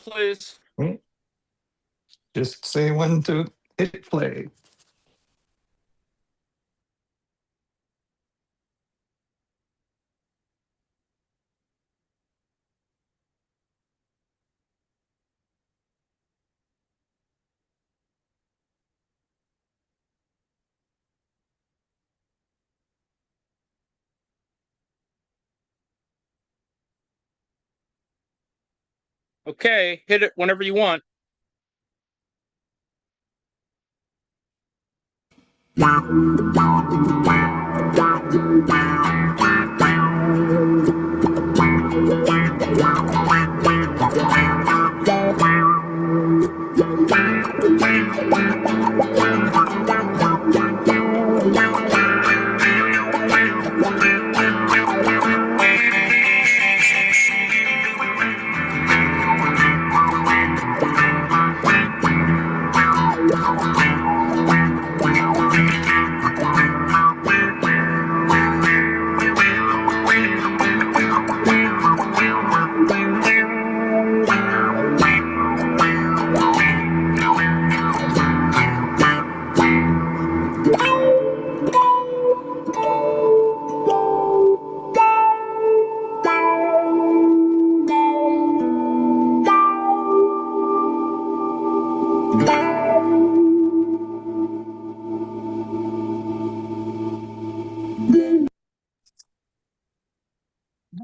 please. Just say when to hit play. Okay, hit it whenever you want.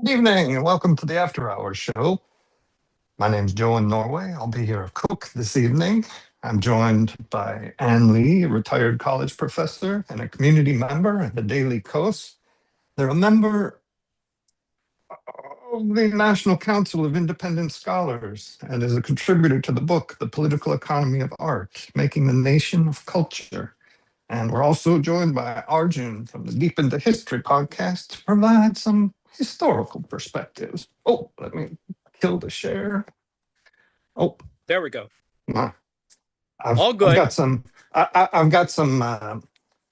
Good evening and welcome to the After Hours show. My name's Joe in Norway. I'll be your cook this evening. I'm joined by Ann Lee, a retired college professor and a community member at the Daily Kos. They're a member of the National Council of Independent Scholars and is a contributor to the book, The Political Economy of Art, Making the Nation of Culture. And we're also joined by Arjun from the Deep into History podcast to provide some historical perspectives. Oh, let me kill the share. Oh, there we go. All good. I've got some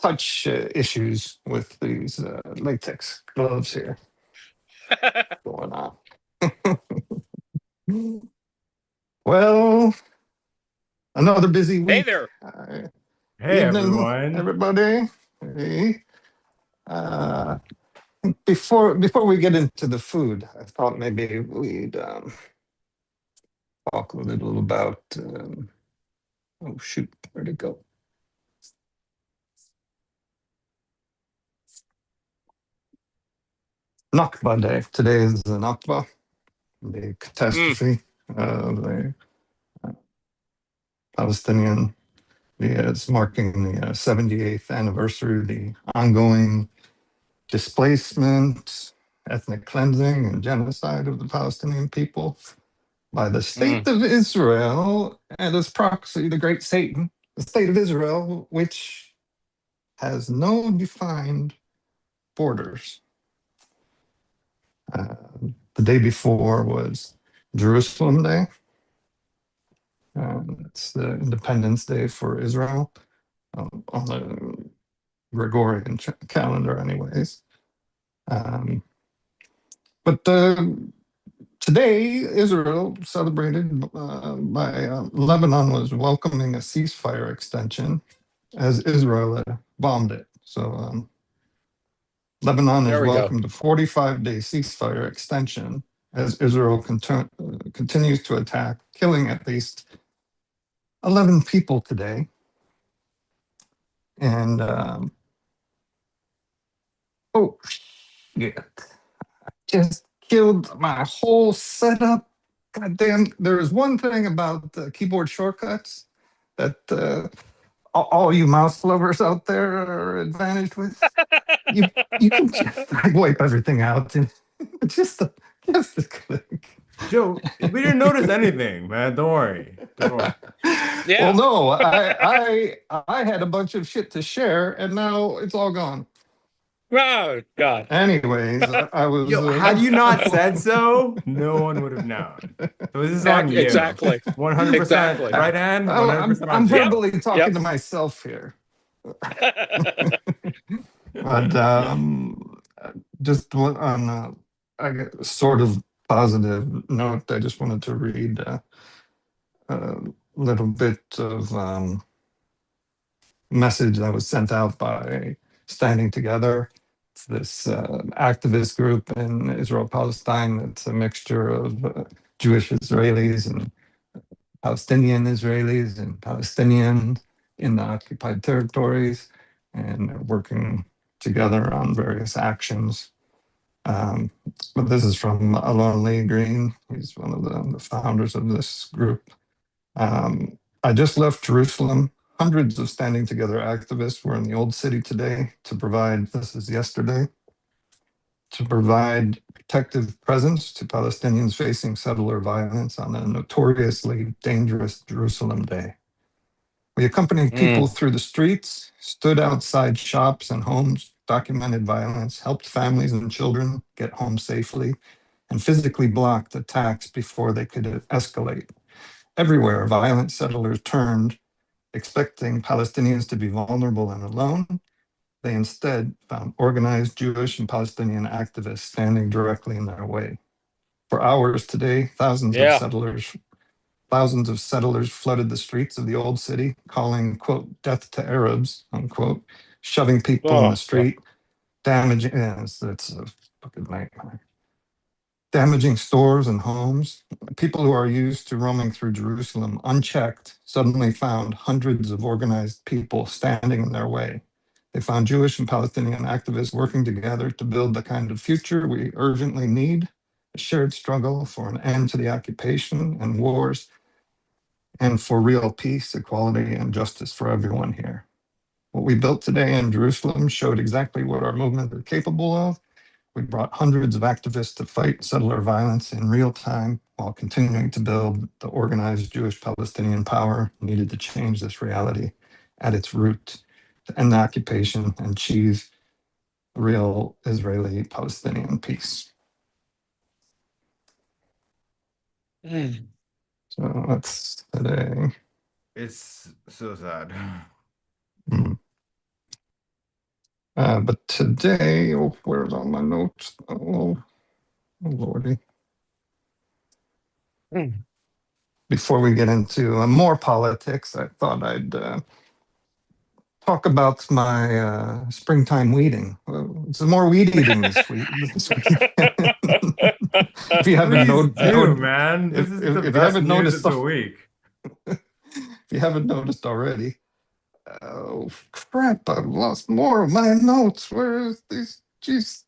touch issues with these latex gloves here going on. Well, another busy week. Hey there. Hey, Evening, everybody. Hey. Before we get into the food, I thought maybe we'd talk a little about. Oh shoot, where'd it go? Nakba Day. Today is the Nakba, the catastrophe of the Palestinian. It's marking the 78th anniversary of the ongoing displacement, ethnic cleansing, and genocide of the Palestinian people by the state of Israel and its proxy, the great Satan, the state of Israel, which has no defined borders. The day before was Jerusalem Day. It's the Independence Day for Israel on the Gregorian calendar, anyways. But today, Israel celebrated by Lebanon was welcoming a ceasefire extension as Israel bombed it. So Lebanon has welcomed a 45-day ceasefire extension as Israel continues to attack, killing at least 11 people today. And oh shit. Just killed my whole setup. God damn, there is one thing about keyboard shortcuts that all you mouse lovers out there are advantaged with. You can just wipe everything out and just a click. Joe, we didn't notice anything, man. Don't worry. Yeah. Well, no, I had a bunch of shit to share, and now it's all gone. Oh God. Anyways, I was. Had you not said so, no one would have known. So this is on you. Exactly. 100%. Exactly. Right, Ann? 100% I'm verbally talking to myself here. But just on sort of positive note, I just wanted to read a little bit of message that was sent out by Standing Together. It's this activist group in Israel Palestine. It's a mixture of Jewish Israelis and Palestinian Israelis and Palestinians in the occupied territories, and they're working together on various actions. But this is from Alon Lee Green. He's one of the founders of this group. I just left Jerusalem. Hundreds of Standing Together activists were in the Old City today to provide, this is yesterday, to provide protective presence to Palestinians facing settler violence on a notoriously dangerous Jerusalem day. We accompanied people through the streets, stood outside shops and homes, documented violence, helped families and children get home safely, and physically blocked attacks before they could escalate. Everywhere, violent settlers turned, expecting Palestinians to be vulnerable and alone. They instead found organized Jewish and Palestinian activists standing directly in their way. For hours today, thousands of settlers flooded the streets of the old city, calling, quote, death to Arabs, unquote, shoving people in the street, damaging, it's a fucking nightmare. Damaging stores and homes. People who are used to roaming through Jerusalem unchecked suddenly found hundreds of organized people standing in their way. They found Jewish and Palestinian activists working together to build the kind of future we urgently need, a shared struggle for an end to the occupation and wars, and for real peace, equality, and justice for everyone here. What we built today in Jerusalem showed exactly what our movement is capable of. We brought hundreds of activists to fight settler violence in real time while continuing to build the organized Jewish Palestinian power needed to change this reality at its root, to end the occupation and achieve real Israeli Palestinian peace. So that's today. It's so sad. But today, oh, where's all my notes? Oh lordy. Before we get into more politics, I thought I'd talk about my springtime weeding. Some more weed eating this week. If you haven't man. This is the if you best haven't news noticed of the week. If you haven't noticed already, oh crap! I've lost more of my notes. Where is these? Jeez.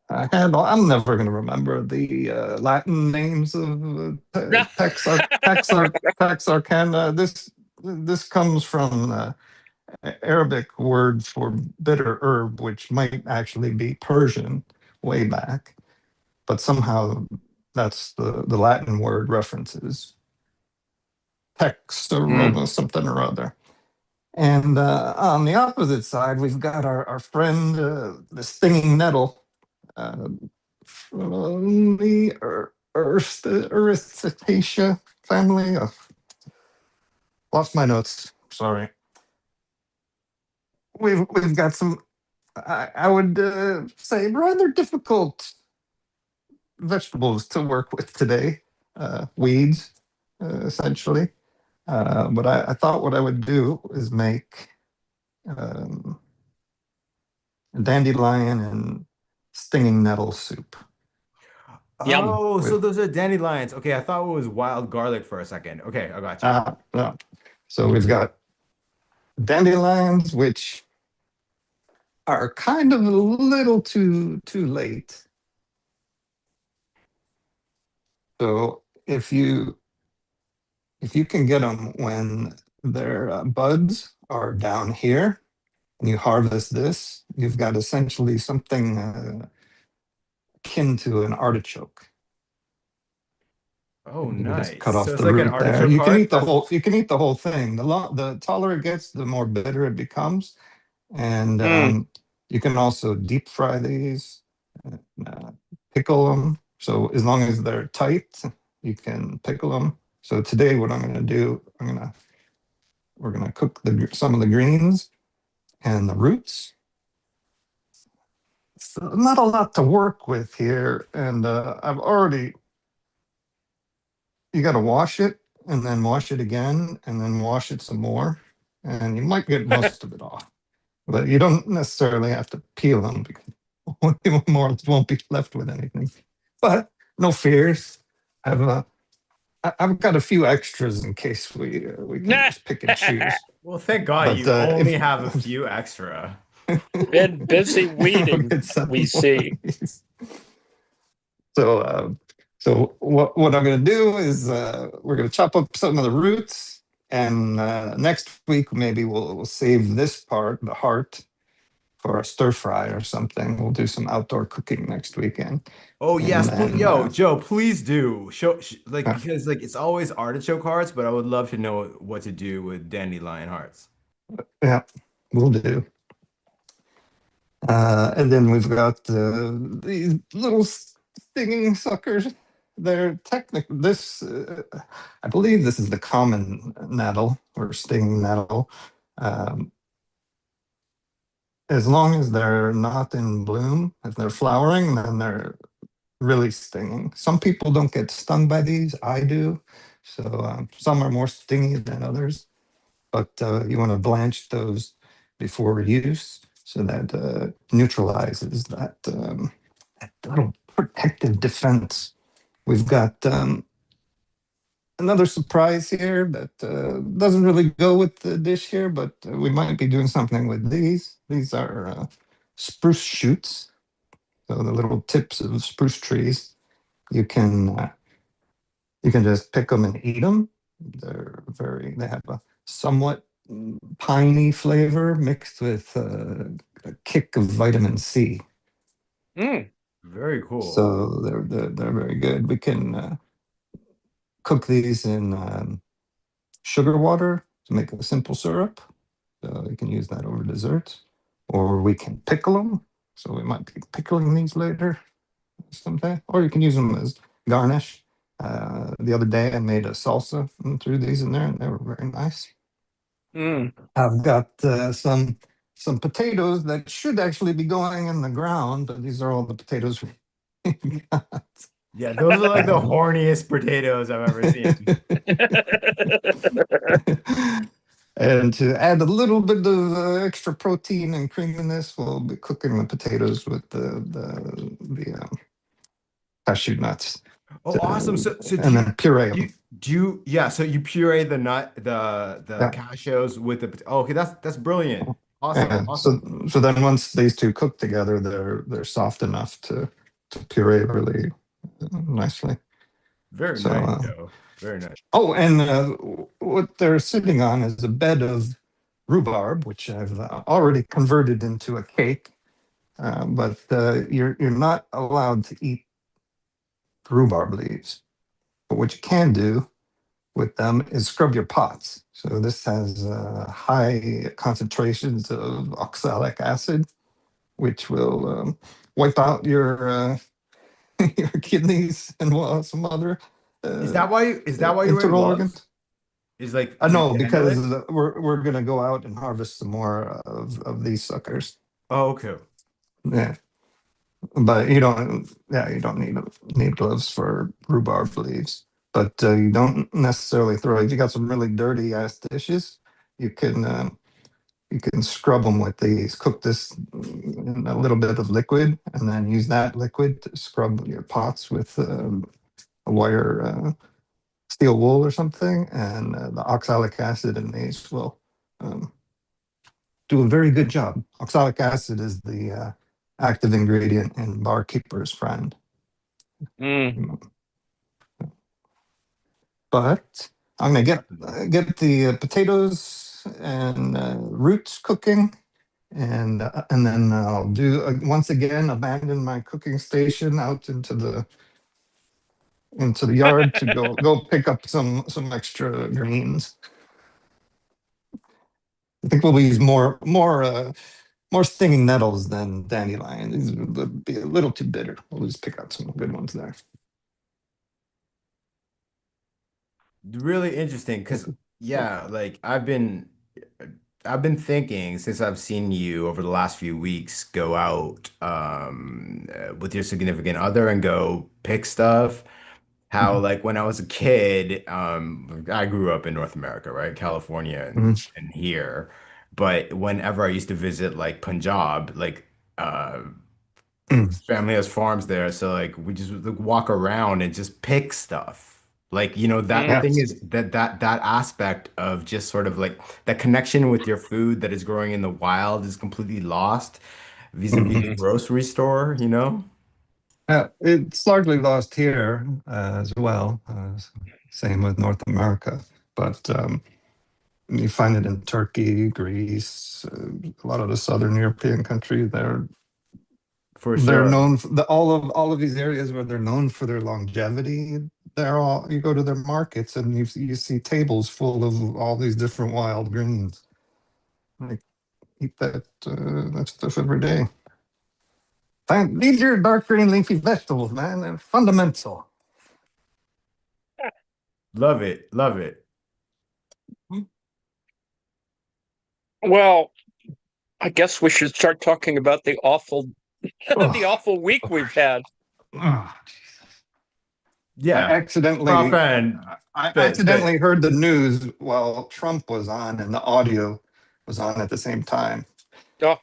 I'm never going to remember the Latin names of Texarkana. This comes from Arabic word for bitter herb, which might actually be Persian way back, but somehow that's the Latin word references Texaroma something or other. And on the opposite side, we've got our friend, the stinging nettle, from the Erythritacea family. Lost my notes. Sorry. We've got some, I would say, rather difficult vegetables to work with today. Weeds, essentially. But I thought what I would do is make dandelion and stinging nettle soup. Oh, so those are dandelions. Okay, I thought it was wild garlic for a second. Okay, I got you. No. So we've got dandelions, which are kind of a little too late. So if you can get them when their buds are down here, and you harvest this, you've got essentially something akin to an artichoke. Oh, You can just nice. cut off So it's the like an root there. artichoke You can heart. eat the whole. You can eat the whole thing. The taller it gets, the more bitter it becomes, and you can also deep fry these, pickle them. So as long as they're tight, you can pickle them. So today, what I'm going to do, we're going to cook some of the greens and the roots. it's not a lot to work with here, and I've already. You got to wash it and then wash it again and then wash it some more, and you might get most of it off, but you don't necessarily have to peel them because more won't be left with anything. But no fears. I've I've got a few extras in case we can just pick and choose. Well, thank God But you only if have a few extra. Been busy weeding, get some we more see. of these. So so what I'm going to do is we're going to chop up some of the roots, and next week maybe we'll save this part, the heart, for a stir fry or something. We'll do some outdoor cooking next weekend. Oh And yes, then yo, Joe, please do show like uh, because like it's always artichoke hearts, but I would love to know what to do with dandelion hearts. yeah, we'll do. And then we've got these little stinging suckers. They're technically this. I believe this is the common nettle or stinging nettle. Um, as long as they're not in bloom, if they're flowering, then they're really stinging. Some people don't get stung by these. I do. So some are more stingy than others. But you want to blanch those before use so that neutralizes that little protective defense. We've got another surprise here that doesn't really go with the dish here, but we might be doing something with these. These are spruce shoots, so the little tips of spruce trees. You can uh, you can just pick them and eat them. They have a somewhat piney flavor mixed with a kick of vitamin C. Mm. Very cool. So they're very good. We can cook these in sugar water to make a simple syrup. So you can use that over dessert, or we can pickle them. So we might be pickling these later someday, or you can use them as garnish. The other day I made a salsa and threw these in there, and they were very nice. Mm. I've got some potatoes that should actually be going in the ground, but these are all the potatoes we got. Yeah, those are like the horniest potatoes I've ever seen. And to add a little bit of extra protein and creaminess, we'll be cooking the potatoes with the cashew nuts, Oh, awesome. So and then puree them. yeah, so you puree the nut, the Yeah. cashews with the oh, okay, that's brilliant. Awesome, And awesome. so then once these two cook together, they're soft enough to puree really nicely. Very So nice, Joe. Very nice. oh, and what they're sitting on is a bed of rhubarb, which I've already converted into a cake. But you're not allowed to eat rhubarb leaves. But what you can do with them is scrub your pots. So this has high concentrations of oxalic acid, which will wipe out your your kidneys and some other Is that why you're wearing internal gloves? organs. Is like I to know handle because it? we're gonna go out and harvest some more of these suckers. Oh, okay. Yeah, but you don't. Yeah, you don't need gloves for rhubarb leaves. But you don't necessarily throw. If you got some really dirty ass dishes, you can you can scrub them with these. Cook this in a little bit of liquid, and then use that liquid to scrub your pots with a wire steel wool or something, and the oxalic acid in these will um, do a very good job. Oxalic acid is the active ingredient in Barkeeper's Friend. Mm. But I'm gonna get the potatoes and roots cooking, and then I'll do once again abandon my cooking station out into the yard to go pick up some extra greens. I think we'll use more stinging nettles than dandelion. These would be a little too bitter. We'll just pick out some good ones there. Really interesting because yeah, like I've been I've been thinking since I've seen you over the last few weeks go out with your significant other and go pick stuff. How like when I was a kid, I grew up in North America, right? California Mhm. and here. But whenever I used to visit like Punjab, like uh Mm. family has farms there, so like we just like, walk around and just pick stuff. Like, that Mm, thing Yes. is that aspect of just sort of like that connection with your food that is growing in the wild is completely lost vis-a-vis the Mhm. mm, grocery store, you know? It's largely lost here as well. Same with North America, but you find it in Turkey, Greece, a lot of the southern European countries. For They're sure. known for all of these areas where they're known for their longevity. They're all you go to their markets and you see tables full of all these different wild greens. Like eat that stuff every day. These are dark green leafy vegetables, man. They're fundamental. Love it. Love it. well, I guess we should start talking about the awful the Oh, awful week we've had. oh, I Yeah. My accidentally friend, I spit, accidentally spit. heard the news while Trump was on and the audio was on at the same time. Oh.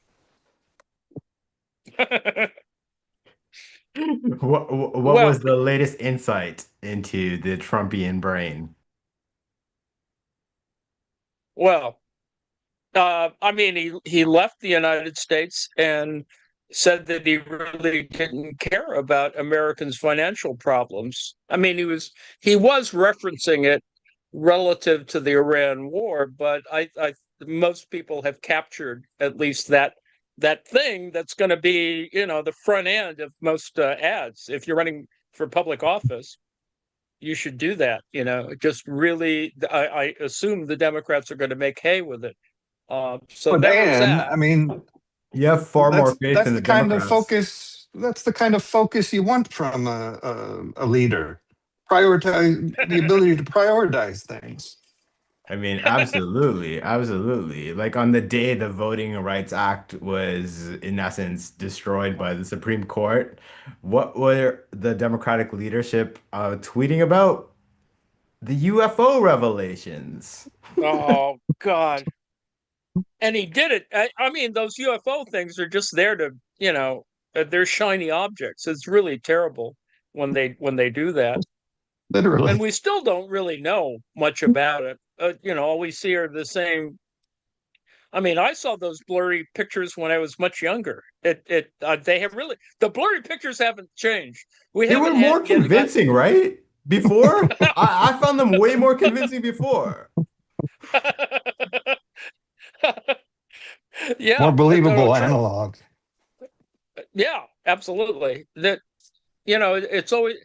What Well, was the latest insight into the Trumpian brain? well, I mean, he left the United States and said that he really didn't care about Americans' financial problems. I mean, he was referencing it relative to the Iran war, but I most people have captured at least that thing that's going to be, the front end of most ads. If you're running for public office, you should do that. Just really, I assume the Democrats are going to make hay with it. So But that was and that. I mean, You have far more that's faith that's in the the kind of Democrats. focus. That's the kind of focus you want from a leader. Prioritize the ability to prioritize things. I mean, absolutely, absolutely. Like on the day the Voting Rights Act was, in essence, destroyed by the Supreme Court, what were the Democratic leadership tweeting about? The UFO revelations. Oh God. And he did it. I mean, those UFO things are just there to, they're shiny objects. It's really terrible when they do that. And Literally, we still don't really know much about it. All we see are the same. I mean, I saw those blurry pictures when I was much younger. They have really, the blurry pictures haven't changed. We They were haven't more yet got. convincing, right? Before? I found them way more convincing before. more Yeah, no, believable true. analog. Yeah, absolutely. It's always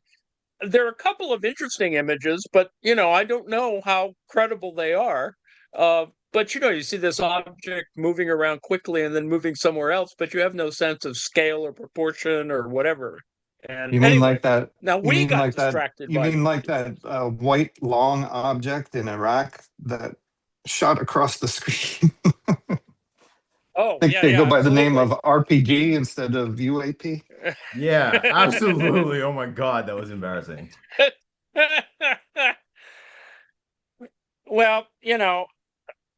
there are a couple of interesting images, but I don't know how credible they are. But you see this object moving around quickly and then moving somewhere else, but you have no sense of scale or proportion or whatever. And You mean anyway, like that? now You we mean got like that? distracted You by mean like that white long object in Iraq that shot across the screen? oh I think yeah, they yeah, go by the name absolutely. of RPG instead of UAP. Yeah, absolutely. Oh my God, that was embarrassing. Well,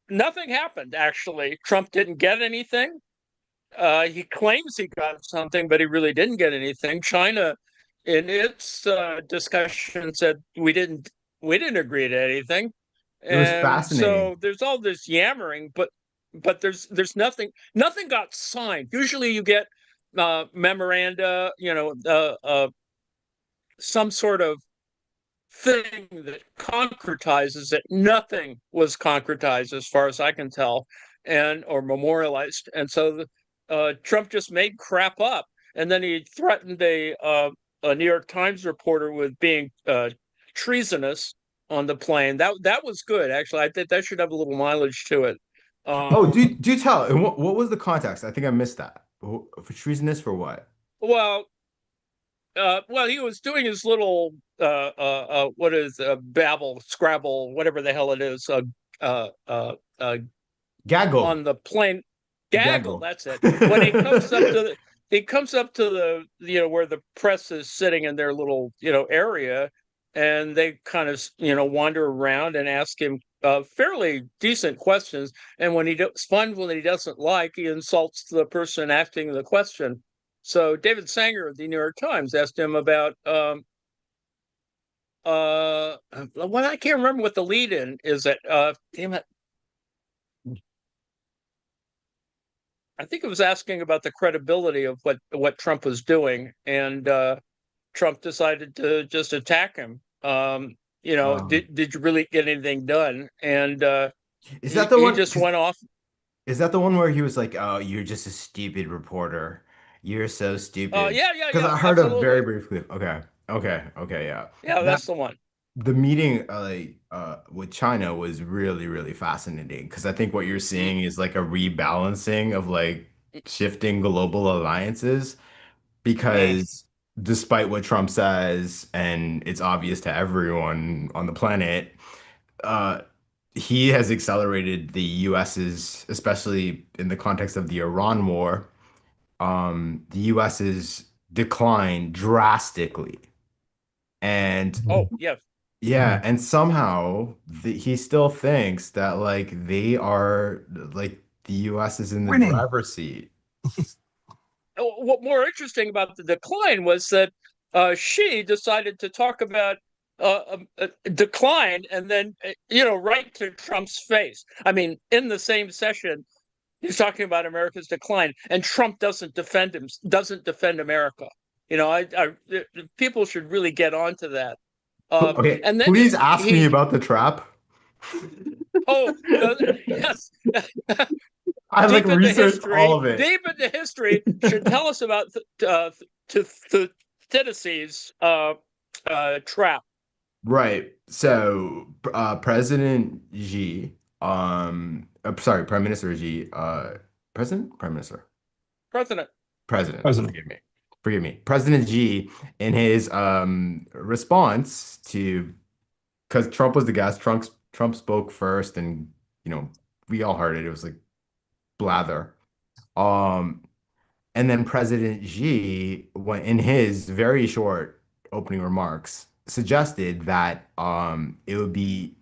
nothing happened actually. Trump didn't get anything. He claims he got something, but he really didn't get anything. China, in its discussion, said we didn't agree to anything, It was and fascinating. so there's all this yammering, but there's nothing got signed. Usually, you get memoranda, some sort of thing that concretizes it. Nothing was concretized as far as I can tell, and or memorialized. And so Trump just made crap up, and then he threatened a New York Times reporter with being treasonous on the plane. That was good, actually. I think that should have a little mileage to it. Oh, Um, do tell. And what was the context? I think I missed that. For treasonous for what? well, he was doing his little what is Babble, Scrabble, whatever the hell it is, uh, uh, Gaggle. on the plane. Gaggle, Gaggle. that's it. When he comes up to the where the press is sitting in their little area, and they kind of wander around and ask him fairly decent questions. And when he finds one that he doesn't like, he insults the person asking the question. So David Sanger of the New York Times asked him about well, I can't remember what the lead in is. Damn it. I think it was asking about the credibility of what Trump was doing, and Trump decided to just attack him. Did you really get anything done? And Is that the he one? just went off. Is that the one where he was like, "Oh, you're just a stupid reporter. You're so stupid." Yeah, yeah, Because yeah, I heard a very absolutely. brief clip. Okay, okay, yeah. Yeah, That that's the one. the meeting with China was really, really fascinating because I think what you're Mm, seeing is like a rebalancing of like shifting global alliances mm. because despite what Trump says, and it's obvious to everyone on the planet, uh, he has accelerated the US's, especially in the context of the Iran war, the US's decline drastically. And Oh, yes. yeah, and somehow he still thinks that like they are like the US is in the Winning. driver's seat. What more interesting about the decline was that she decided to talk about decline, and then right to Trump's face. I mean, in the same session, he's talking about America's decline, and Trump doesn't defend America. People should really get onto that. Okay, And then please ask me about the trap. oh, yes, I like researched all of it. deep into history, should tell us about Thucydides' trap. Right. So, President Xi, sorry, Prime Minister Xi, President, Prime Minister, President. President, President. forgive me, President Xi, in his response to, because Trump was the guest, Trump spoke first, and you know we all heard it. It was like blather. Um, And then President Xi, went in his very short opening remarks, suggested that it would be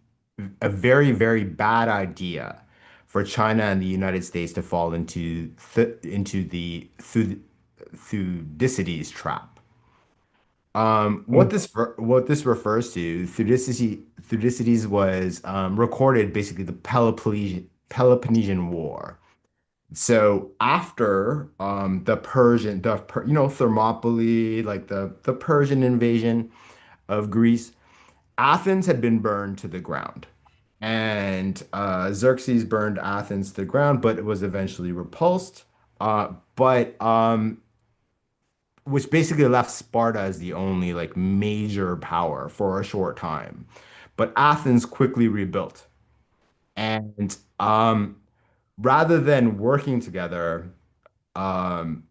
a very, very bad idea for China and the United States to fall into the Thucydides trap. What this refers to, Thucydides was recorded basically the Peloponnesian War. So after the Persian, Thermopylae, like the Persian invasion of Greece, Athens had been burned to the ground, and Xerxes burned Athens to the ground, but it was eventually repulsed. But which basically left Sparta as the only like major power for a short time. But Athens quickly rebuilt, and rather than working together, um,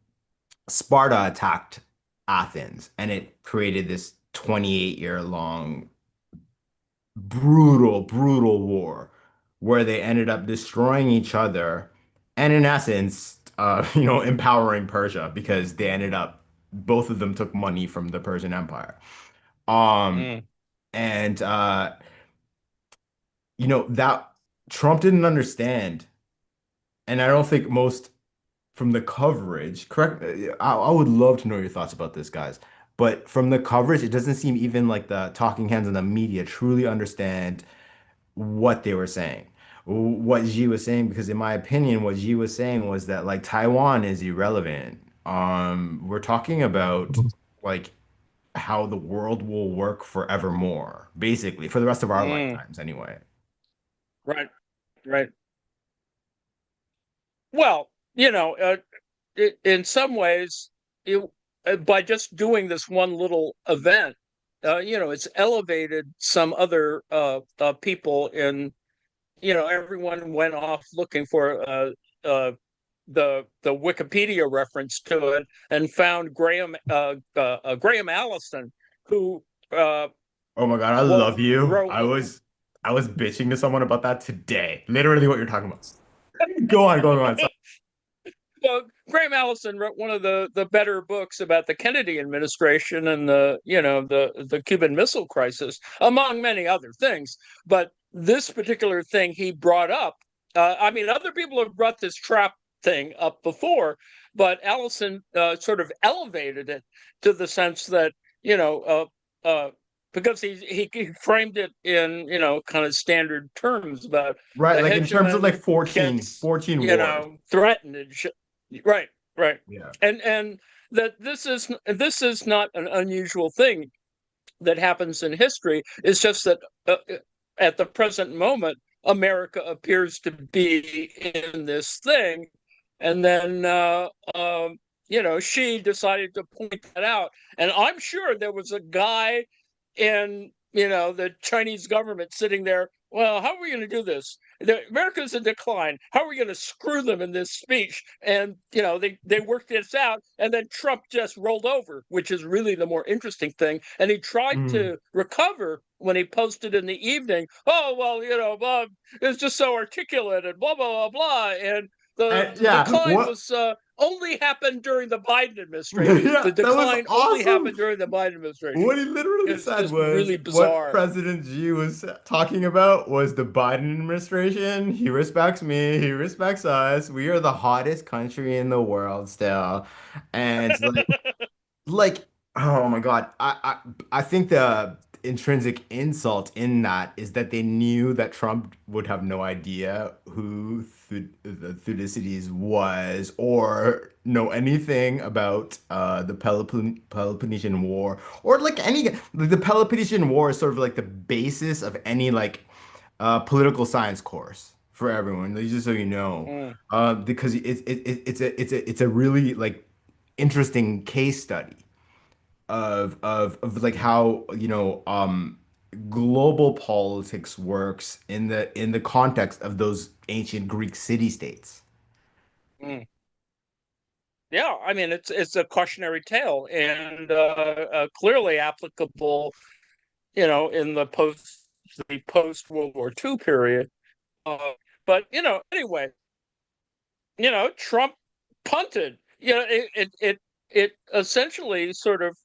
Sparta attacked Athens, and it created this 28-year long brutal war where they ended up destroying each other and in essence, empowering Persia because they ended up both of them took money from the Persian Empire. Um, Mm. and that Trump didn't understand, and I don't think most from the coverage, correct? I would love to know your thoughts about this, guys. But from the coverage, it doesn't seem even like the talking heads in the media truly understand what they were saying, what Xi was saying. Because in my opinion, what Xi was saying was that like Taiwan is irrelevant. We're talking about like how the world will work forevermore, basically, for the rest of our Mm. lifetimes, anyway. Right, right. Well, in some ways, by just doing this one little event, it's elevated some other people in, everyone went off looking for the Wikipedia reference to it and found Graham Allison, who Oh my God, I love you. wrote. I was bitching to someone about that today. Literally what you're talking about. Go on. Sorry. Well, Graham Allison wrote one of the better books about the Kennedy administration and the Cuban Missile Crisis, among many other things. But this particular thing he brought up, I mean, other people have brought this trap thing up before, but Allison sort of elevated it to the sense that, because he framed it in, kind of standard terms about Right, the like in terms of like hegemon 14, gets, 14 wars. threatened and right, right. Yeah. And that this is not an unusual thing that happens in history. It's just that at the present moment, America appears to be in this thing, and then she decided to point that out. And I'm sure there was a guy in the Chinese government sitting there. Well, how are we going to do this? America's in decline. How are we going to screw them in this speech? And they worked this out, and then Trump just rolled over, which is really the more interesting thing. And he tried Mm. to recover when he posted in the evening. Oh well, it's just so articulate and blah blah blah blah. And the Yeah, decline what? was only happened during the Biden administration. Yeah, The that was decline only awesome. happened during the Biden administration. What he literally It's said just was really what bizarre. President Xi was talking about was the Biden administration. He respects me, he respects us. We are the hottest country in the world still. And like, oh my God. I think the intrinsic insult in that is that they knew that Trump would have no idea who the Thucydides was or know anything about the Peloponnesian War or like the Peloponnesian War is sort of like the basis of any like political science course for everyone. Like, just so you know, Mm. because it's a really like interesting case study of like how global politics works in the context of those ancient Greek city-states. Mm. Yeah, I mean it's a cautionary tale and clearly applicable, in the post World War II period. But anyway, Trump punted. It essentially sort of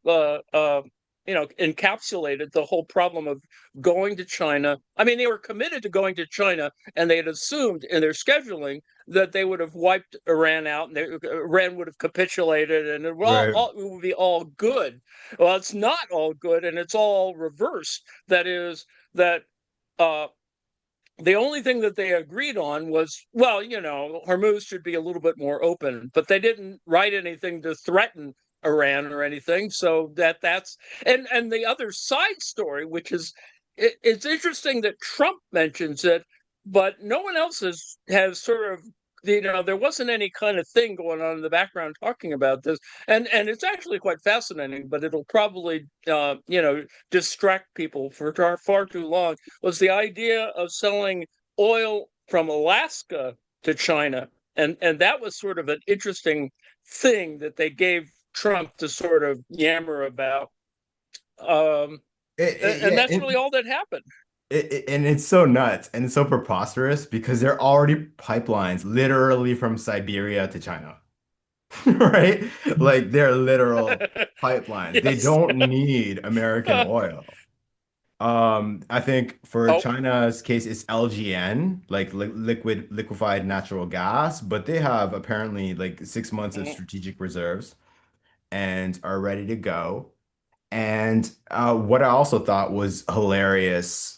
encapsulated the whole problem of going to China. I mean, they were committed to going to China, and they had assumed in their scheduling that they would have wiped Iran out, and Iran would have capitulated, and Right. it would be all good. Well, it's not all good, and it's all reversed. That is that. Uh, the only thing that they agreed on was, well, Hormuz should be a little bit more open, but they didn't write anything to threaten Iran or anything. So that's and the other side story, which is it's interesting that Trump mentions it, but no one else has sort of there wasn't any kind of thing going on in the background talking about this, and it's actually quite fascinating, but it'll probably distract people for far too long. Was the idea of selling oil from Alaska to China, and that was sort of an interesting thing that they gave Trump to sort of yammer about, and Yeah, that's really all that happened. and it's so nuts and it's so preposterous because there are already pipelines literally from Siberia to China. Right? Like they're literal pipelines. They Yes. don't need American oil. I think for Oh. China's case, it's LGN, like li liquefied natural gas, but they have apparently like 6 months of Mm. strategic reserves and are ready to go. And what I also thought was hilarious,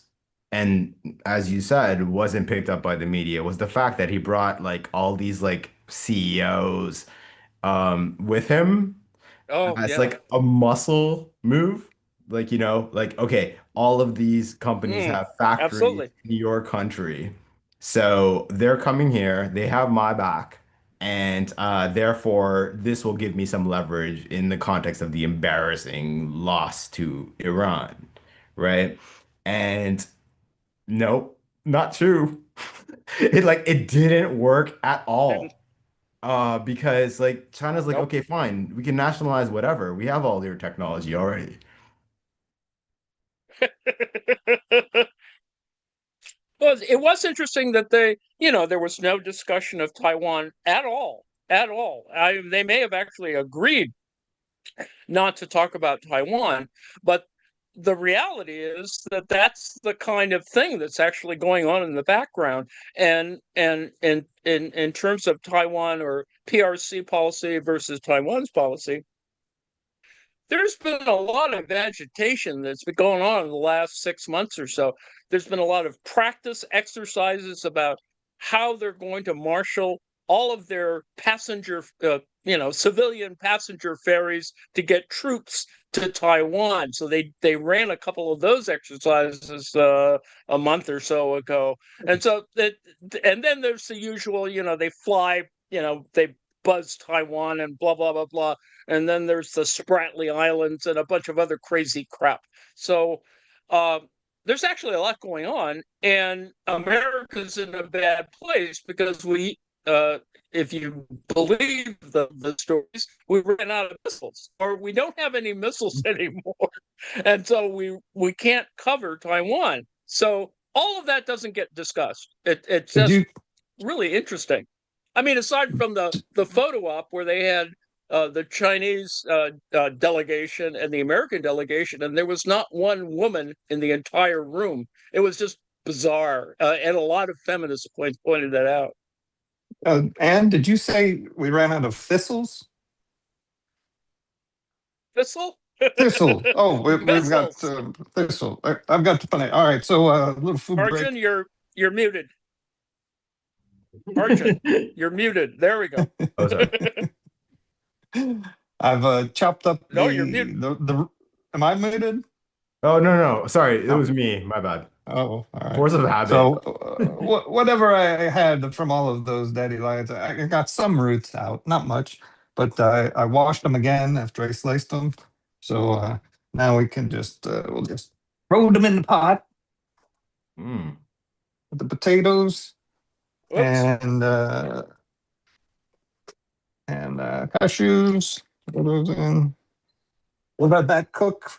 and as you said, wasn't picked up by the media, was the fact that he brought like all these like CEOs with him Oh as yeah. like a muscle move. Like, like, okay, all of these companies Mm. have factories Absolutely. in your country. So they're coming here, they have my back, and therefore this will give me some leverage in the context of the embarrassing loss to Iran, right? And nope, not true. It didn't work at Didn't. all. Because like China's like, Nope. okay, fine, we can nationalize whatever. We have all your technology already. Well, it was interesting that there was no discussion of Taiwan at all, at all. They may have actually agreed not to talk about Taiwan, but the reality is that that's the kind of thing that's actually going on in the background. And in terms of Taiwan or PRC policy versus Taiwan's policy, there's been a lot of agitation that's been going on in the last 6 months or so. There's been a lot of practice exercises about how they're going to marshal all of their civilian passenger ferries to get troops to Taiwan. So they ran a couple of those exercises a month or so ago, and then there's the usual, they fly, they buzz Taiwan and blah blah blah blah, and then there's the Spratly Islands and a bunch of other crazy crap. So uh, there's actually a lot going on, and America's in a bad place because if you believe the stories, we ran out of missiles, or we don't have any missiles anymore, and so we can't cover Taiwan. So all of that doesn't get discussed. It's Did just you really interesting. I mean, aside from the photo op where they had the Chinese delegation and the American delegation, and there was not one woman in the entire room. It was just bizarre, and a lot of feminists pointed that out. Anne, did you say we ran out of thistles? Thistle? Thistle. Oh, we've got Missiles. thistle. I've got the funny. All right, so a little food break. Arjun, you're muted. Arjun, you're muted. There we go. Oh, sorry. I've chopped up No, you're muted. the. Am I muted? Oh, no. Sorry, it Oh. was me. My bad. Oh, all right. Force of habit. So whatever I had from all of those dandelions, I got some roots out, not much, but I washed them again after I sliced them. So now we can we'll just throw them in the pot Mm. with the potatoes Oops. and cashews. Throw those in. We'll let that cook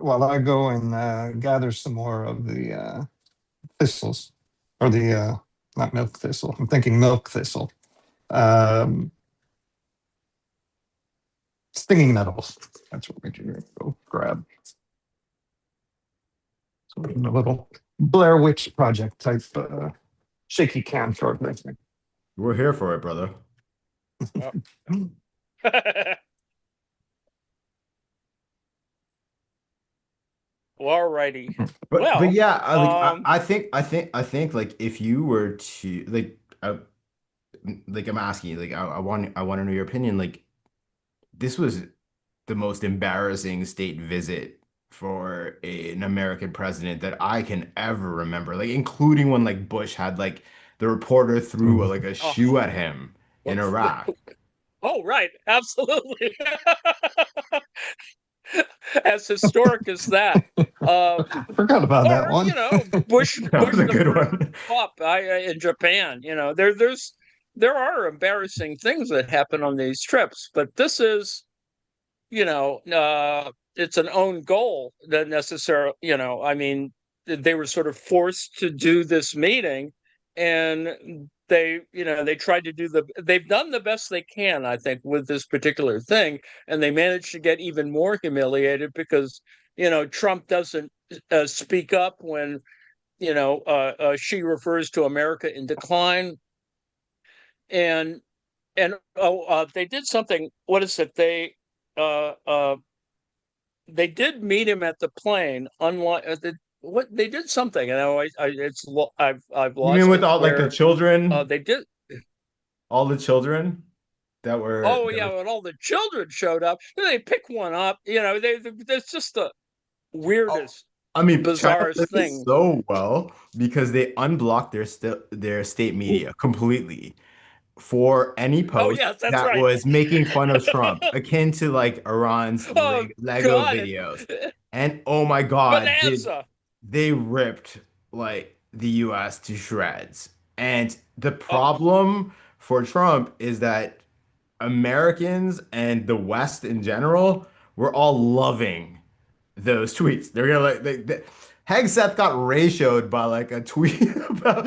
while I go and gather some more of the thistles, or the not milk thistle. I'm thinking milk thistle. Stinging nettles. That's what we're going to go grab. So we're in a little Blair Witch Project type shaky cam short thing. We're here for it, brother. Alrighty. But yeah, I I think like if you were to like I'm asking you, like I want to know your opinion. Like this was the most embarrassing state visit for an American president that I can ever remember. Like including when like Bush had like the reporter threw like a shoe at him in Iraq. Oh, right. Absolutely. As historic as that. Forgot about that one. Bush That was a the good first one. Pop in Japan. There are embarrassing things that happen on these trips, but this is, it's an own goal that necessarily, I mean, they were sort of forced to do this meeting, and they tried to they've done the best they can, I think, with this particular thing, and they managed to get even more humiliated because, Trump doesn't speak up when, she refers to America in decline. And they did something. What is it? They did meet him at the plane. Unlike what they did something. I've You lost mean with it. all like the children, They did. all the children that were Oh yeah, when all the children showed up, they pick one up. There's just the weirdest, I mean, China bizarrest did this thing. so well because they unblocked their state media completely for any Oh post yes, that's that right. was making fun of Trump, akin to like Iran's Oh Lego God, videos. And oh my God, bonanza. they ripped like the US to shreds. And the Oh, problem for Trump is that Americans and the West in general were all loving those tweets. They're gonna like Hegseth got ratioed by like a tweet about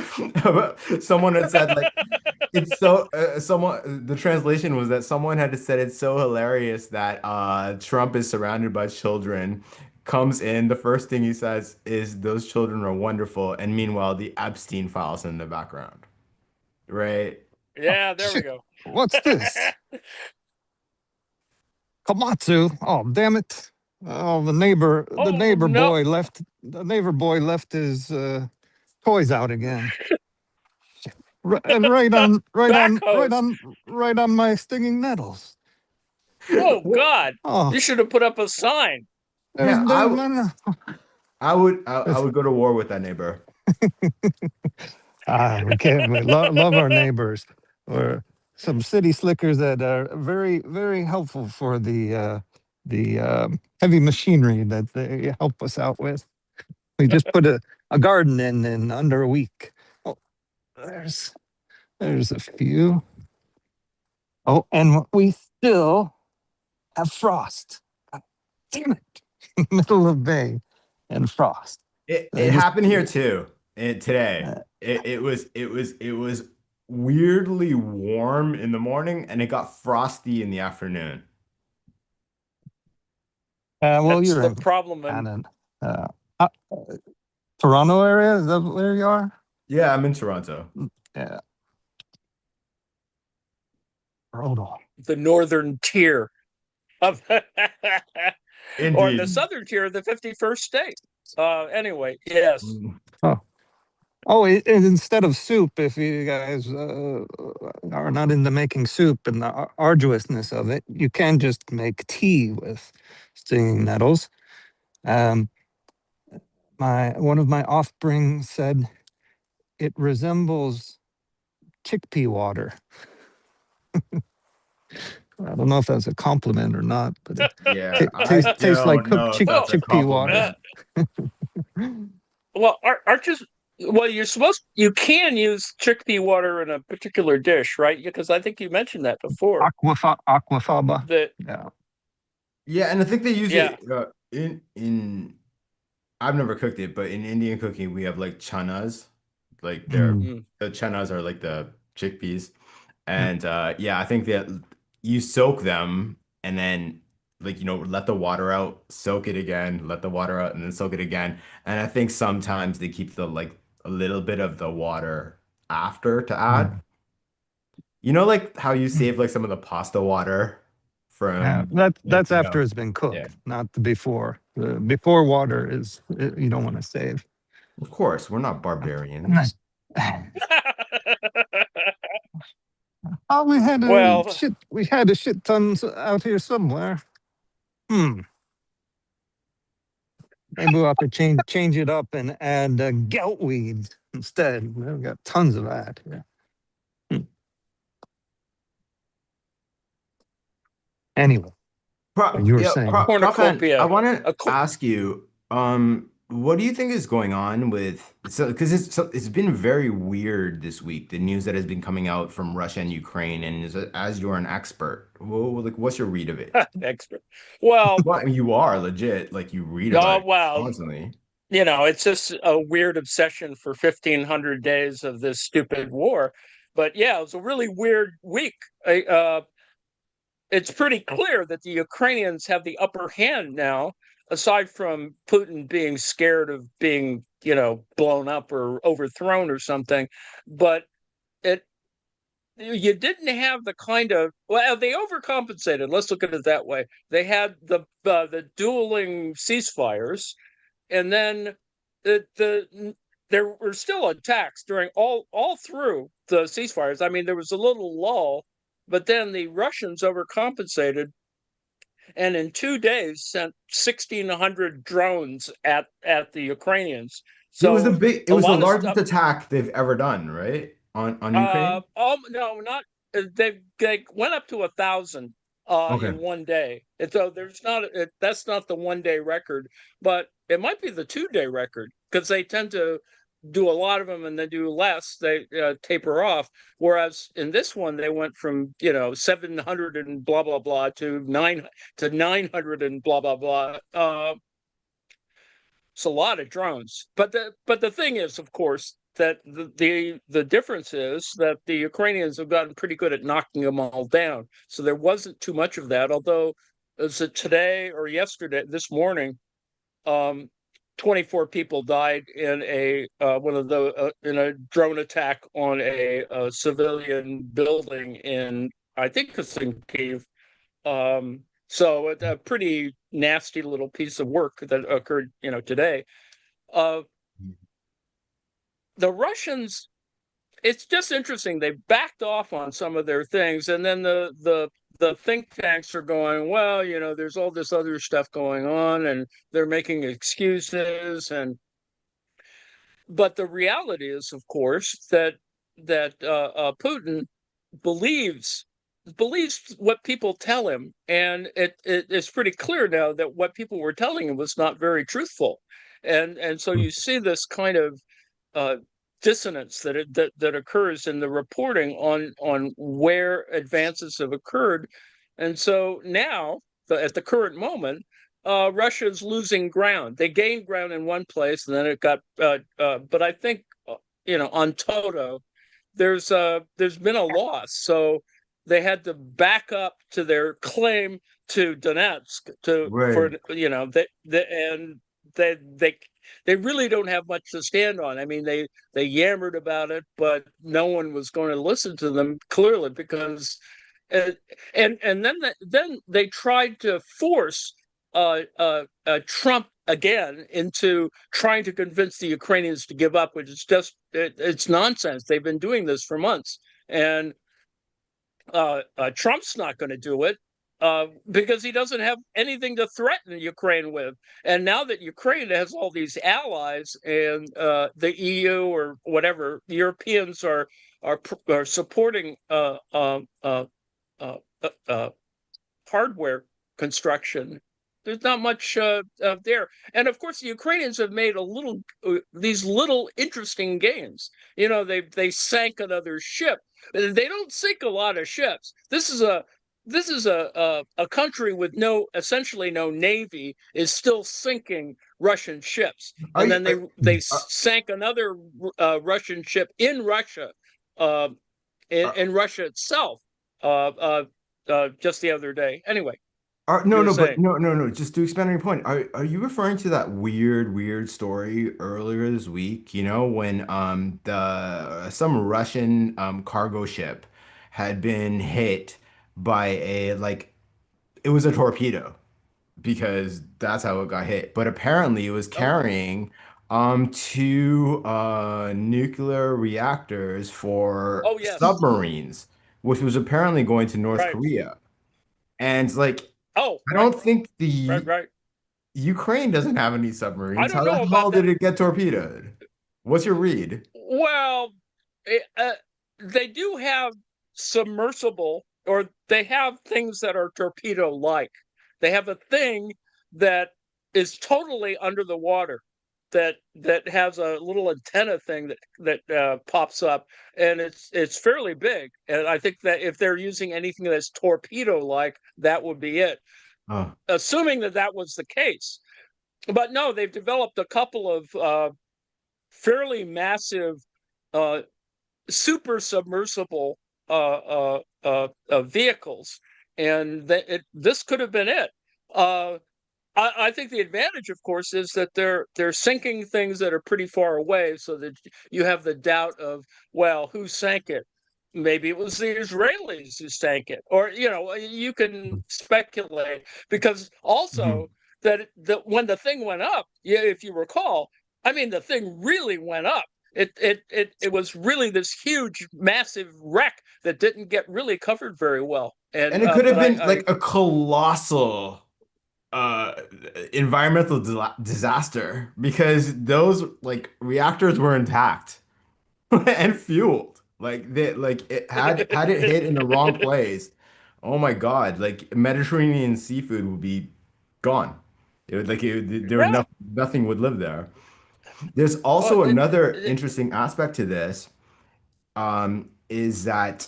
someone had said like it's so someone the translation was that someone had said it's so hilarious that Trump is surrounded by children, comes in, the first thing he says is those children are wonderful, and meanwhile the Epstein files in the background, right? Yeah, there we Shit, go. what's this? Komatsu. Oh, damn it. Oh, the neighbor Oh no, the neighbor boy left his toys out again. And backhoes. right on my stinging nettles. Oh Well, God, Oh, you should have put up a sign. there's yeah, no, no, no. I would go to war with that neighbor. We can't. We love our neighbors. Or some city slickers that are very, very helpful for the heavy machinery that they help us out with. We just put a garden in under a week. Oh, there's a few. Oh, and we still have frost. God damn it! Middle of May and frost. It Just happened here too. Today. uh, It was weirdly warm in the morning and it got frosty in the afternoon. well, That's you're the in problem. And Canada. Uh, uh, Toronto area, is that where you are? Yeah, I'm in Toronto. Yeah. Hold on. the northern tier of or the Indeed. southern tier of the 51st state. Anyway, yes. Oh, oh! Instead of soup, if you guys are not into making soup and the arduousness of it, you can just make tea with stinging nettles. Um, my one of my offspring said it resembles chickpea water. I don't know if that's a compliment or not, but it Yeah, I tastes like don't cooked know if that's a chickpea water. compliment. Well, aren't you? Well, you can use chickpea water in a particular dish, right? Because I think you mentioned that before. Aquafaba. That Yeah. Yeah, and I think they use yeah. it in I've never cooked it, but in Indian cooking we have like chanas. Like Mm, Mm. the chanas are like the chickpeas. yeah. And yeah, I think that you soak them and then like let the water out, soak it again, let the water out, and then soak it again. And I think sometimes they keep the like a little bit of the water after to add. Mm. Like how you save like some of the pasta water Yeah, from like that's after it's been yeah. cooked, not the before. The before water is you don't want to save. Of course, we're not barbarians. Nice. Oh, we had a Well, shit. We had a shit tons out here somewhere. Hmm. Maybe we'll have to change it up and add gout weed instead. We've got tons of that. Yeah. Hmm. Anyway, what you were Yeah, saying. Prophet, I cornucopia. want to A co- ask you, what do you think is going on with because it's been very weird this week, the news that has been coming out from Russia and Ukraine, and as you're an expert, like what's your read of it? extra. Well, Well, I mean, you are legit, like you read about it well, constantly. it's just a weird obsession for 1,500 days of this stupid war. But yeah, it was a really weird week. It's pretty clear that the Ukrainians have the upper hand now, aside from Putin being scared of being, blown up or overthrown or something. But it you didn't have the kind of they overcompensated. Let's look at it that way. They had the dueling ceasefires, and then there were still attacks during all through the ceasefires. I mean, there was a little lull, but then the Russians overcompensated and in 2 days sent 1,600 drones at the Ukrainians. So It a was the lot of largest stuff. attack they've ever done, right? On Ukraine? Oh no, not they went up to 1,000 Okay. in one day. And so that's not the 1 day record, but it might be the 2 day record because they tend to do a lot of them and then do less. They taper off. Whereas in this one, they went from 700 and blah blah blah to 900 and blah blah blah. It's a lot of drones. But the thing is, of course, that the difference is that the Ukrainians have gotten pretty good at knocking them all down. So there wasn't too much of that. Although, is it today or yesterday, this morning, um, 24 people died in a one of the in a drone attack on a civilian building in, I think it's in Kiev. So it's a pretty nasty little piece of work that occurred, today. Uh, the Russians, it's just interesting. They backed off on some of their things, and then the think tanks are going, well, there's all this other stuff going on, and they're making excuses. But the reality is, of course, that Putin believes believes what people tell him, and it's pretty clear now that what people were telling him was not very truthful, and so you see this kind of uh, dissonance that occurs in the reporting on where advances have occurred, and so now at the current moment. Russia's losing ground. They gained ground in one place, and then it got. But I think, on Toto, there's been a loss, so they had to back up to their claim to Donetsk for Right. and they they really don't have much to stand on. I mean, they yammered about it, but no one was going to listen to them clearly because uh, and then they tried to force Trump again into trying to convince the Ukrainians to give up, which is just it's nonsense. They've been doing this for months, and Trump's not going to do it because he doesn't have anything to threaten Ukraine with. And now that Ukraine has all these allies and the EU or whatever, the Europeans are supporting uh, uh, hardware construction. There's not much there, and of course, the Ukrainians have made these little interesting gains. They sank another ship. They don't sink a lot of ships. This is a country with essentially no navy is still sinking Russian ships, Are and you, then they sank another Russian ship in Russia, uh, are, in Russia itself, just the other day. Anyway, no, you were no, but saying. no. Just to expand on your point, are you referring to that weird story earlier this week? When the some Russian cargo ship had been hit by a like it was a torpedo because that's how it got hit. But apparently, it was Oh, carrying two nuclear reactors for oh yes, submarines, which was apparently going to North right. Korea. And like, Oh, I right, don't think right, the right. Ukraine doesn't have any I submarines. How don't the know hell about did that. it get torpedoed? What's your read? Well, they do have submersible, or they have things that are torpedo-like. They have a thing that is totally under the water that has a little antenna thing that pops up, and it's fairly big. And I think that if they're using anything that's torpedo-like, that would be it. Oh, Assuming that was the case. But no, they've developed a couple of fairly massive uh, super submersible vehicles, and this could have been it. Uh, I think the advantage, of course, is that they're sinking things that are pretty far away, so that you have the doubt of, well, who sank it? Maybe it was the Israelis who sank it, or you can speculate because mhm. also that when the thing went up, yeah, if you recall, I mean, the thing really went up. It was really this huge, massive wreck that didn't get really covered very well, and And it could have but been I like a colossal uh environmental disaster because those like reactors were intact and fueled. Like it had it hit in the wrong place. Oh my God, like Mediterranean seafood would be gone. There would yeah. nothing would live there. There's Well, also another interesting aspect to this, is that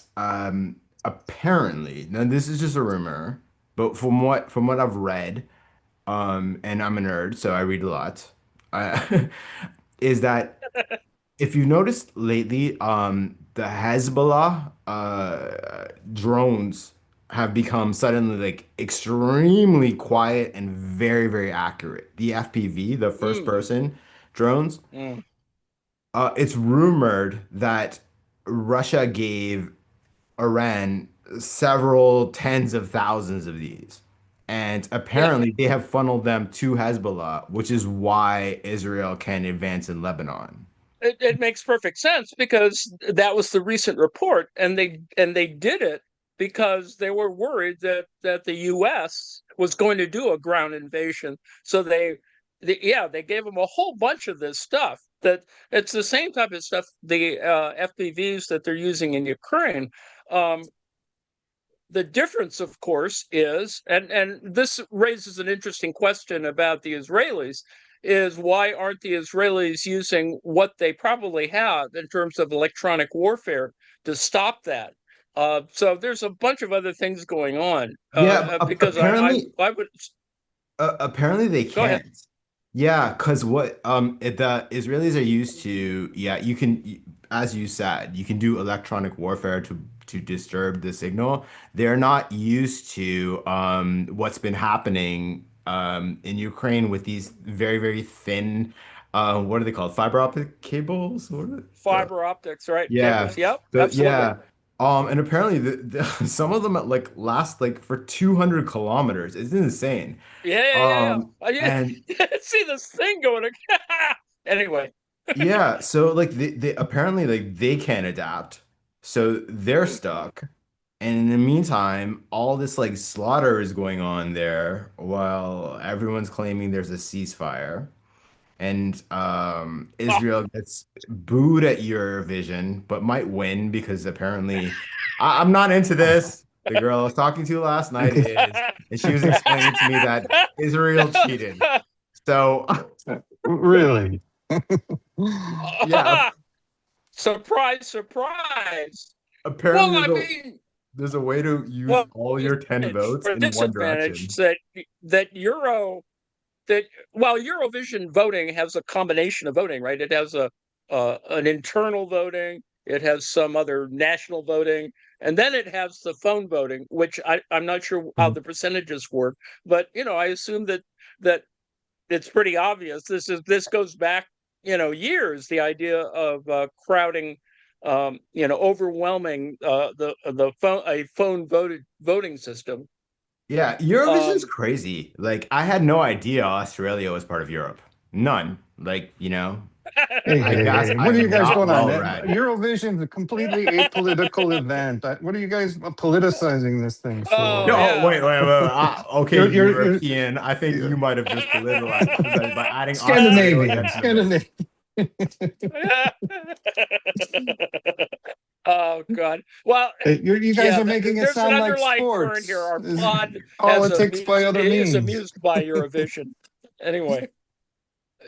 apparently, now this is just a rumor, but from what I've read, and I'm a nerd, so I read a lot. is that if you noticed lately, the Hezbollah drones have become suddenly like extremely quiet and very, very accurate. The FPV, the first Mm, person drones, mm. it's rumored that Russia gave Iran several tens of thousands of these. And Yeah, apparently they have funneled them to Hezbollah, which is why Israel can advance in Lebanon. it makes perfect sense because that was the recent report, and they did it because they were worried that the U.S. was going to do a ground invasion. So yeah, they gave them a whole bunch of this stuff. That it's the same type of stuff, the FPVs that they're using in Ukraine. Um, the difference, of course, is, and this raises an interesting question about the Israelis, is why aren't the Israelis using what they probably have in terms of electronic warfare to stop that? So there's a bunch of other things going on. Yeah, Because I would apparently they go ahead. can't. Yeah, because the Israelis are used to, yeah, as you said, you can do electronic warfare to disturb the signal. They're not used to what's been happening in Ukraine with these very, very thin what are they called? Fiber optic cables? What are Fiber optics, right? yeah. Cables. Yep, So absolutely. yeah. And apparently some of them like last like for 200 kilometers. It's insane. Yeah. Yeah. And See this thing going. Anyway. yeah, so like they apparently like they can't adapt. So they're stuck. And in the meantime, all this like slaughter is going on there while everyone's claiming there's a ceasefire. And Israel gets booed at Eurovision, but might win because apparently I'm not into this. The girl I was talking to last night is, and she was explaining to me that Israel cheated. So Really? yeah, Surprise, surprise. Well, apparently I mean, there's a way to use well, all your 10 advantage votes or in one disadvantage direction. that that well, Eurovision voting has a combination of voting, right? It has a an internal voting, it has some other national voting, and then it has the phone voting, which I'm not sure how the percentages work, but I assume that it's pretty obvious. This goes back, years. The idea of crowding, overwhelming the phone a phone voting system. Yeah, Eurovision's Um, crazy. Like I had no idea Australia was part of Europe. None. Like, Hey, I hey, guess hey, what are you I'm guys not going on? well read. Eurovision's a completely apolitical event. What are you guys politicizing this thing oh for? No, yeah. wait. Okay, You're European. I think you you're might have just politicized it by adding Australia Scandinavian, to the mix. Scandinavian. Oh God. Well, You guys yeah. are making it There's an sound like underlying current here. sports. Our Is pod politics by other is means. amused by Eurovision. Anyway,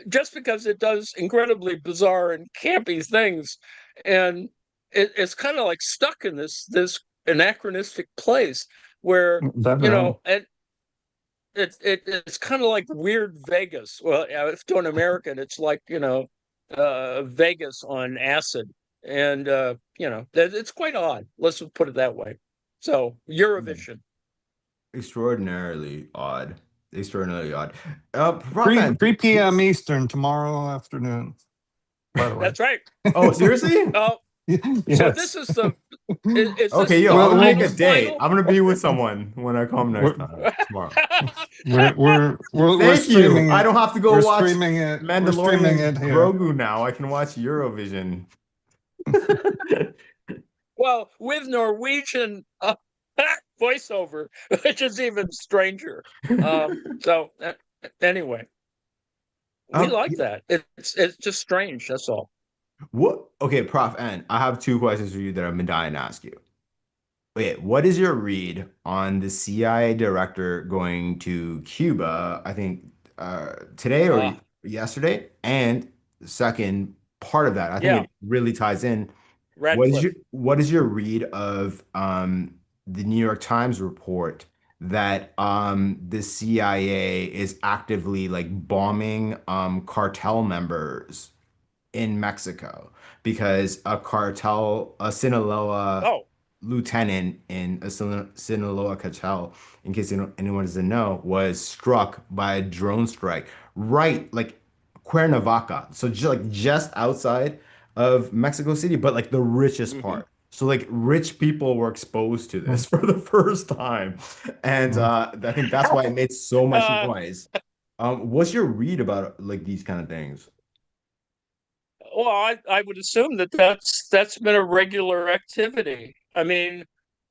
just because it does incredibly bizarre and campy things, and it's kind of like stuck in this anachronistic place where Definitely. and it's kind of like weird Vegas. Well, if to an American, it's like Vegas on acid, and it's quite odd. Let's put it that way. So Eurovision. Extraordinarily odd. Extraordinarily odd. Three Prof. 3 p.m. Eastern tomorrow afternoon, by the way. That's right. Oh, seriously? Oh, so this Yes. is the is this Okay, yo, the I'm Well, gonna make a we'll, date. final? I'm gonna be with someone when I come next we're, time tomorrow. we're Thank you. streaming I it. don't have to go We're watch streaming it. We're streaming Mandalorian it here. Grogu now. I can watch Eurovision. Well, with Norwegian voiceover, which is even stranger. So anyway, we Um, like that. It's just strange. That's all. what? Okay, Prof. N. I have two questions for you that I've been dying to ask you. Okay, what is your read on the CIA director going to Cuba? I think today or Uh, yesterday. And the second part of that, I think yeah, it really ties in. Radcliffe. What is your read of the New York Times report that the CIA is actively like bombing cartel members in Mexico because a Sinaloa Oh, lieutenant in a Sinaloa cartel, in case anyone doesn't know, was struck by a drone strike right like Cuernavaca, so just outside of Mexico City, but like the richest hmm. part. So like rich people were exposed to this for the first time, and I think that's why it made so much Uh, noise. What's your read about like these kind of things? well, I would assume that that's been a regular activity. I mean,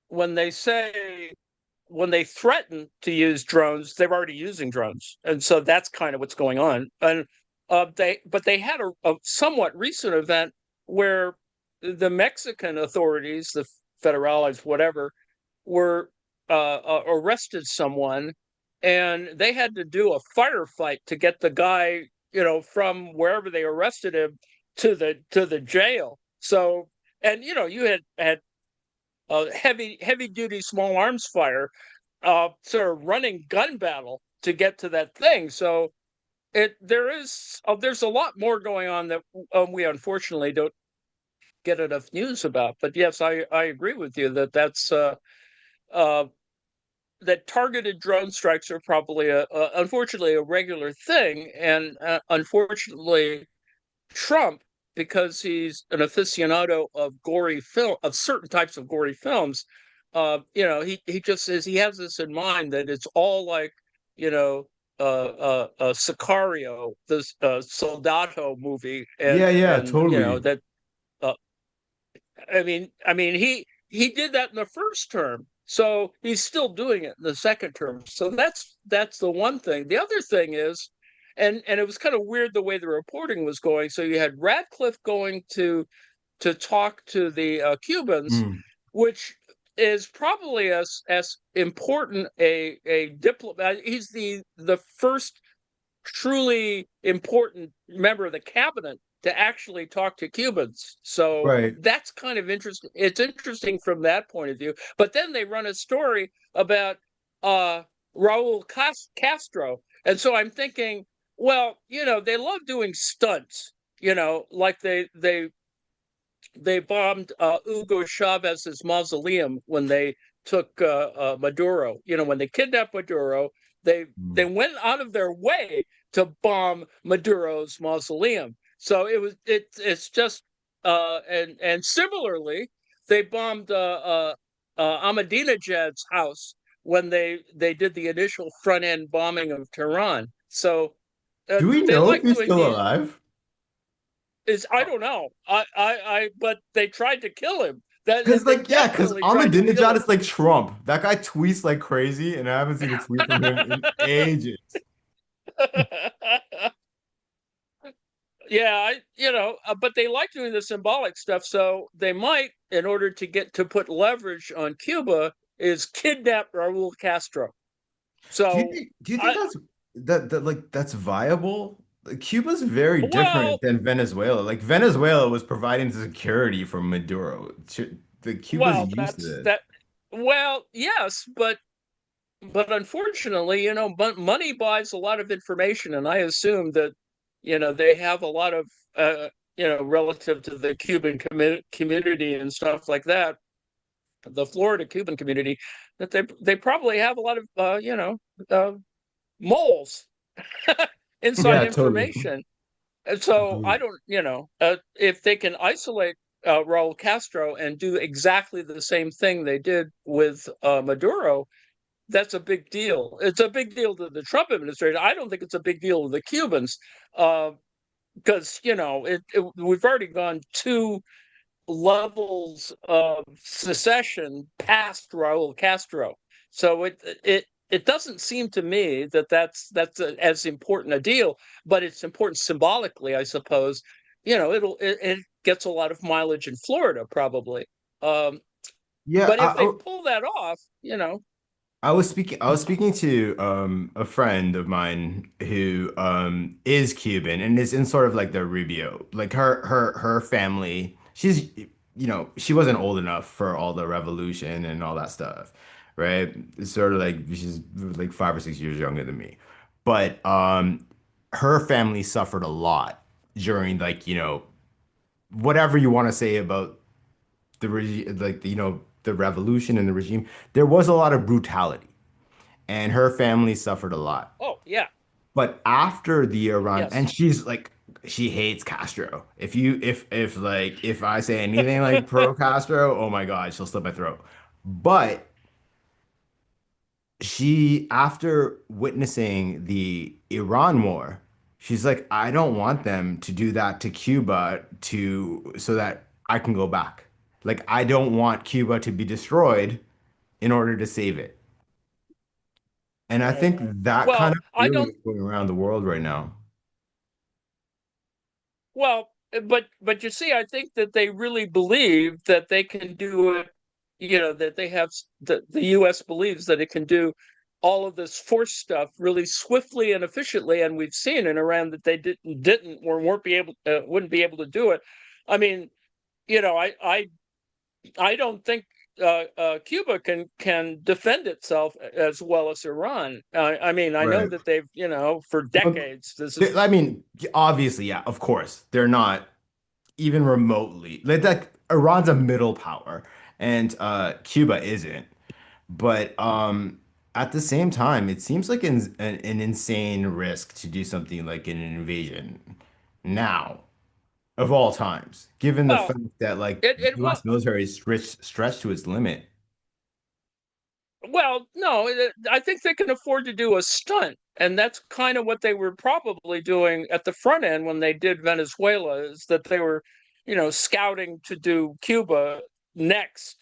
when they say when they threaten to use drones, they're already using drones, and so that's kind of what's going on. And they had a somewhat recent event where the Mexican authorities, the federales, whatever, were arrested someone, and they had to do a firefight to get the guy, from wherever they arrested him to the jail. So, and you had heavy duty small arms fire, sort of running gun battle to get to that thing. So there's a lot more going on that we unfortunately don't get enough news about. But yes, I agree with you that uh, that targeted drone strikes are probably unfortunately a regular thing, and unfortunately Trump, because he's an aficionado of gory film, of certain types of gory films, he just says he has this in mind that it's all like, Sicario, this Soldato movie, Yeah, yeah, and totally. that. Uh, he did that in the first term, so he's still doing it in the second term. So that's the one thing. The other thing is, and it was kind of weird the way the reporting was going. So you had Radcliffe going to talk to the Cubans, Mm, which is probably as important a diplomat. He's the first truly important member of the cabinet to actually talk to Cubans. So right. that's kind of interesting. It's interesting from that point of view. But then they run a story about uh, Raul Castro. And so I'm thinking, well, they love doing stunts, like they bombed Hugo Chavez's mausoleum when they took Maduro. When they kidnapped Maduro, they Mm. went out of their way to bomb Maduro's mausoleum. So it's just and similarly they bombed Ahmadinejad's house when they did the initial front end bombing of Tehran. So Do we they know if like he's doing still these alive? is I don't know. But they tried to kill him. Because They like yeah, because definitely tried to kill Ahmadinejad him. is like Trump. That guy tweets like crazy, and I haven't seen a tweet from him in ages. Yeah, but they like doing the symbolic stuff, so they might, in order to get to put leverage on Cuba, is kidnap Raul Castro. So Do you think I that like that's viable? Like, Cuba's very different well, than Venezuela. Like Venezuela was providing security for Maduro. The Cuba's used to that's this. that. Well, yes, but unfortunately, money buys a lot of information, and I assume that, they have a lot of, relative to the Cuban community and stuff like that, the Florida Cuban community, that they probably have a lot of, uh, moles inside Yeah, totally. information. And so I don't, if they can isolate Raul Castro and do exactly the same thing they did with Maduro, that's a big deal. It's a big deal to the Trump administration. I don't think it's a big deal to the Cubans, because we've already gone two levels of secession past Raul Castro. So it doesn't seem to me that as important a deal, but it's important symbolically, I suppose. It gets a lot of mileage in Florida, probably. Um, Yeah, but if they pull that off, I was speaking to a friend of mine who is Cuban and is in sort of like the Rubio. Like her family, she wasn't old enough for all the revolution and all that stuff. right? It's sort of like she's like 5 or 6 years younger than me. But her family suffered a lot during like, whatever you want to say about the regime, like the revolution and the regime, there was a lot of brutality, and her family suffered a lot. Oh, yeah. But after the Iran, and Yes. she's like, she hates Castro. If I say anything like pro Castro, oh my God, she'll slit my throat. But she, after witnessing the Iran war, she's like, I don't want them to do that to Cuba so that I can go back. Like, I don't want Cuba to be destroyed in order to save it. And I Right. think that kind Well, of I feeling don't. is going around the world right now. Well, but you see, I think that they really believe that they can do it. That they have the U.S. believes that it can do all of this force stuff really swiftly and efficiently, and we've seen in Iran that they didn't or wouldn't be able to do it. I mean, I don't think Cuba can defend itself as well as Iran. I mean, I know Right. that they've for But decades this is. I mean, obviously, yeah, of course, they're not even remotely like Iran's a middle power, and Cuba isn't. But at the same time, it seems like an insane risk to do something like an invasion now of all times, given the Well, fact that like the it was. U.S. military is stretched to its limit. Well, no, I think they can afford to do a stunt, and that's kind of what they were probably doing at the front end when they did Venezuela, is that they were, scouting to do Cuba next,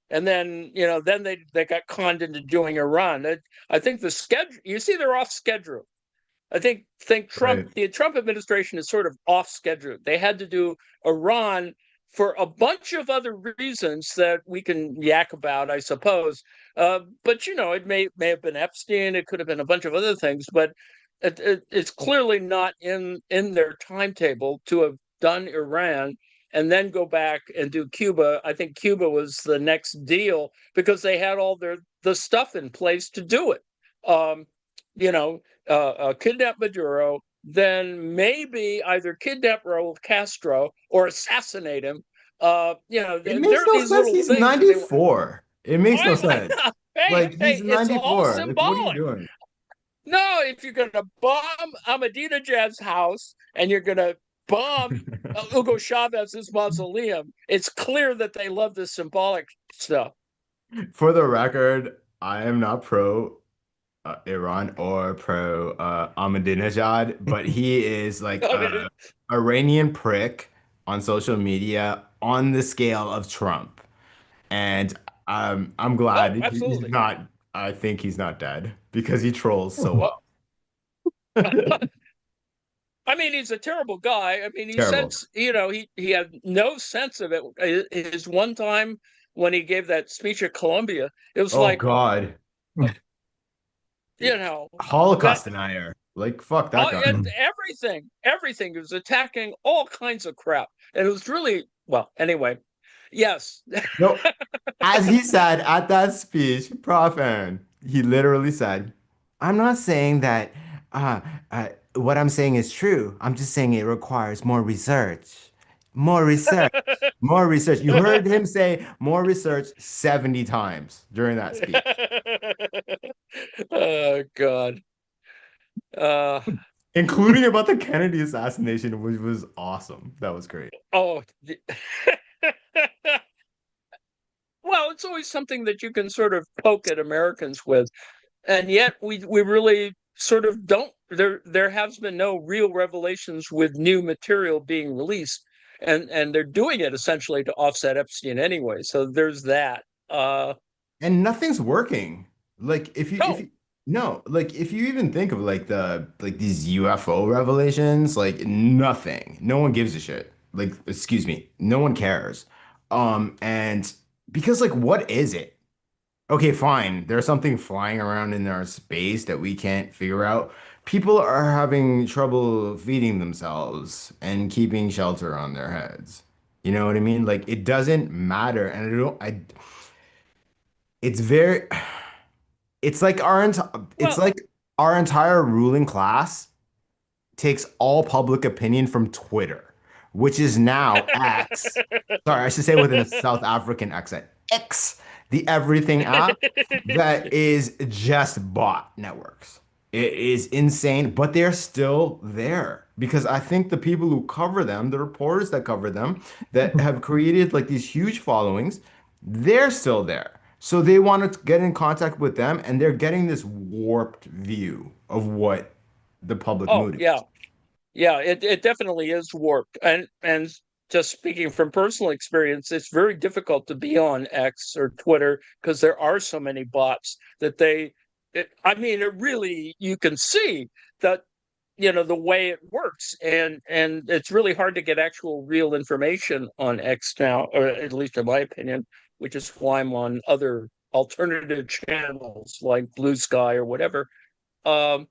and then, then they got conned into doing Iran. I think the schedule, you see, they're off schedule. I think Right. The Trump administration is sort of off schedule. They had to do Iran for a bunch of other reasons that we can yak about, I suppose. But it may have been Epstein. It could have been a bunch of other things. But it's clearly not in their timetable to have done Iran and then go back and do Cuba. I think Cuba was the next deal because they had all the stuff in place to do it. Um, you know, kidnap Maduro, then maybe either kidnap Raul Castro or assassinate him. It There makes are no these sense. little He's things that they want. 94. It makes no sense. I, hey, Like hey, he's it's all 94. Like what are you symbolic. doing? No, if you're going to bomb Ahmadinejad's house and you're going to bomb Hugo Chavez's mausoleum, it's clear that they love the symbolic stuff. For the record, I am not pro Iran or pro Ahmadinejad, but he is like I a mean, Iranian prick on social media on the scale of Trump. And I'm glad oh, he's absolutely. not, I think he's not dead because he trolls so Well, well. I mean, he's a terrible guy. I mean, he said, Terrible. he had no sense of it. His one time when he gave that speech at Columbia, it was Oh like, God. uh, you know, that Holocaust denier. Like fuck that guy. and everything. He was attacking all kinds of crap, and it was really well. Anyway, yes, No, as he said at that speech, Prof. Aaron, he literally said, I'm not saying that uh, what I'm saying is true. I'm just saying it requires more research. More research. More research. You heard him say more research 70 times during that speech, oh God. Uh, including about the Kennedy assassination, which was awesome. That was great. oh. Well, it's always something that you can sort of poke at Americans with, and yet we really sort of don't. There has been no real revelations with new material being released, and they're doing it essentially to offset Epstein anyway. So there's that. And nothing's working. Like if No. you no, like if you even think of like these UFO revelations, like nothing. No one gives a shit. Like excuse me, no one cares. And because like what is it? Okay, fine. There's something flying around in our space that we can't figure out. People are having trouble feeding themselves and keeping shelter on their heads. You know what I mean? Like it doesn't matter. And it's very, it's like it's Well, like our entire ruling class takes all public opinion from Twitter, which is now X. Sorry, I should say within a South African accent. X, the everything app that is just bot networks. It is insane, but they're still there because I think the people who cover them, the reporters that cover them, that have created like these huge followings, they're still there. So they want to get in contact with them, and they're getting this warped view of what the public oh mood yeah, is. yeah, it definitely is warped. And just speaking from personal experience, it's very difficult to be on X or Twitter because there are so many bots that I mean, it really, you can see that, the way it works, and it's really hard to get actual real information on X now, or at least in my opinion, which is why I'm on other alternative channels like Blue Sky or whatever. Um,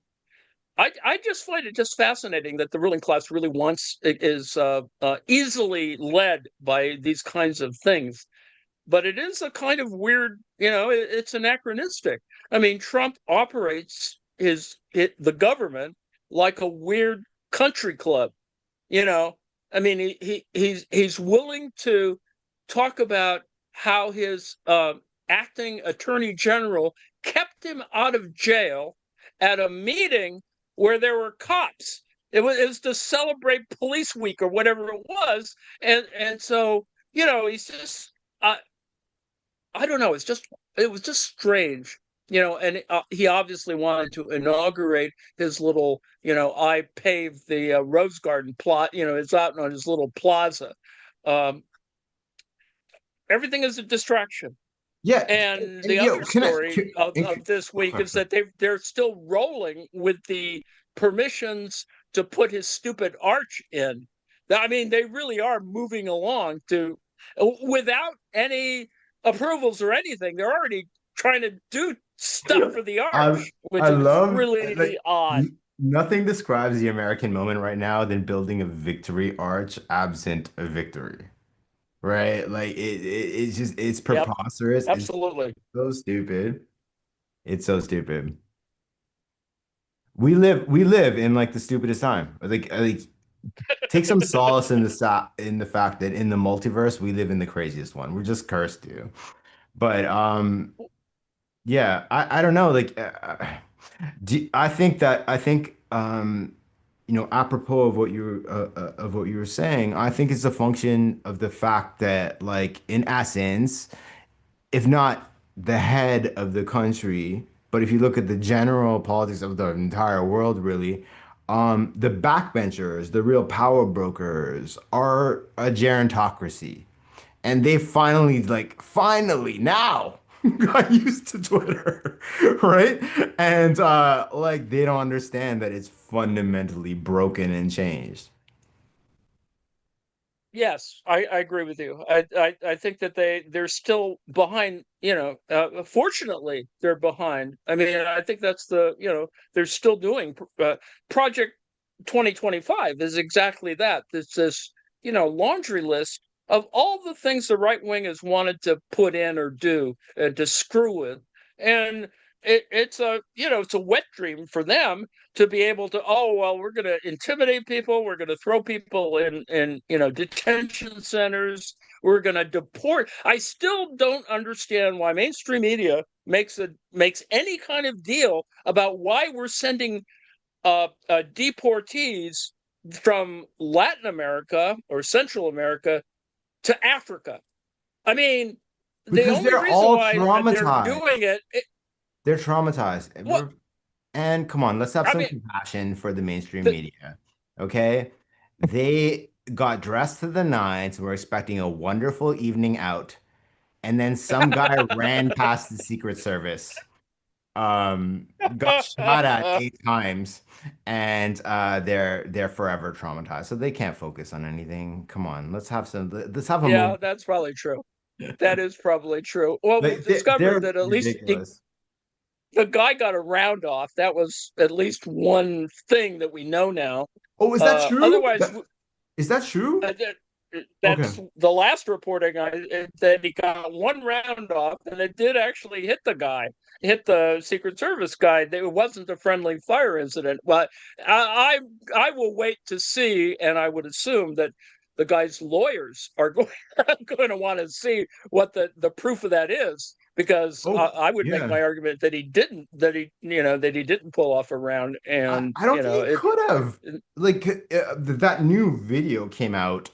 I just find it just fascinating that the ruling class really is easily led by these kinds of things, but it is a kind of weird, it's anachronistic. I mean, Trump operates the government like a weird country club, you know. I mean, he's willing to talk about how his acting attorney general kept him out of jail at a meeting where there were cops. It was to celebrate Police Week or whatever it was, and so he's just I don't know. It was just strange, and he obviously wanted to inaugurate his little, I paved the Rose Garden plot. It's out on his little plaza. Um, Everything is a distraction. Yeah, And and the yo, other story of this week okay. is that they're still rolling with the permissions to put his stupid arch in. I mean, they really are moving along to without any approvals or anything. They're already trying to do stuff for the I arch, I which is love really like odd. nothing describes the American moment right now than building a victory arch absent a victory. Right? Like it's just it's Yep, preposterous. It's absolutely. so stupid. It's so stupid. We live in like the stupidest time. Like take some solace in the fact that in the multiverse we live in the craziest one. We're just cursed to. But yeah, I don't know. Like I think apropos of what you were saying, I think it's a function of the fact that like in essence, if not the head of the country, but if you look at the general politics of the entire world, really, the backbenchers, the real power brokers, are a gerontocracy. And they finally now got used to Twitter, right? And like they don't understand that it's fundamentally broken and changed. Yes, I agree with you. I think that they're still behind. Fortunately, they're behind. I mean, I think that's they're still doing Project 2025 is exactly that. It's this laundry list of all the things the right wing has wanted to put in or do to screw with, and it's a wet dream for them to be able to, oh well, we're going to intimidate people, we're going to throw people in detention centers, we're going to deport. I still don't understand why mainstream media makes any kind of deal about why we're sending deportees from Latin America or Central America to Africa. I mean, the Because only they're reason all why they're doing traumatized. it, They're traumatized. what And come on, let's have I some mean, compassion for the mainstream the, media. Okay? They got dressed to the nines, were expecting a wonderful evening out, and then some guy ran past the Secret Service, got shot at 8 times, and they're forever traumatized. So they can't focus on anything. Come on, let's have a yeah, moment. that's probably true. That is probably true. Well, we've Like discovered they're that at least ridiculous. the guy got a round off. That was at least one thing that we know now. Oh, is that true? Otherwise, Is that true? uh, Okay. that's the last reporting that he got one round off, and it did actually hit the guy, hit the Secret Service guy. It wasn't a friendly fire incident. But I will wait to see, and I would assume that the guy's lawyers are going to want to see what the proof of that is, because Oh, I would make yeah. my argument that he didn't, that he didn't pull off a round, and I don't think he could have. Like that new video came out,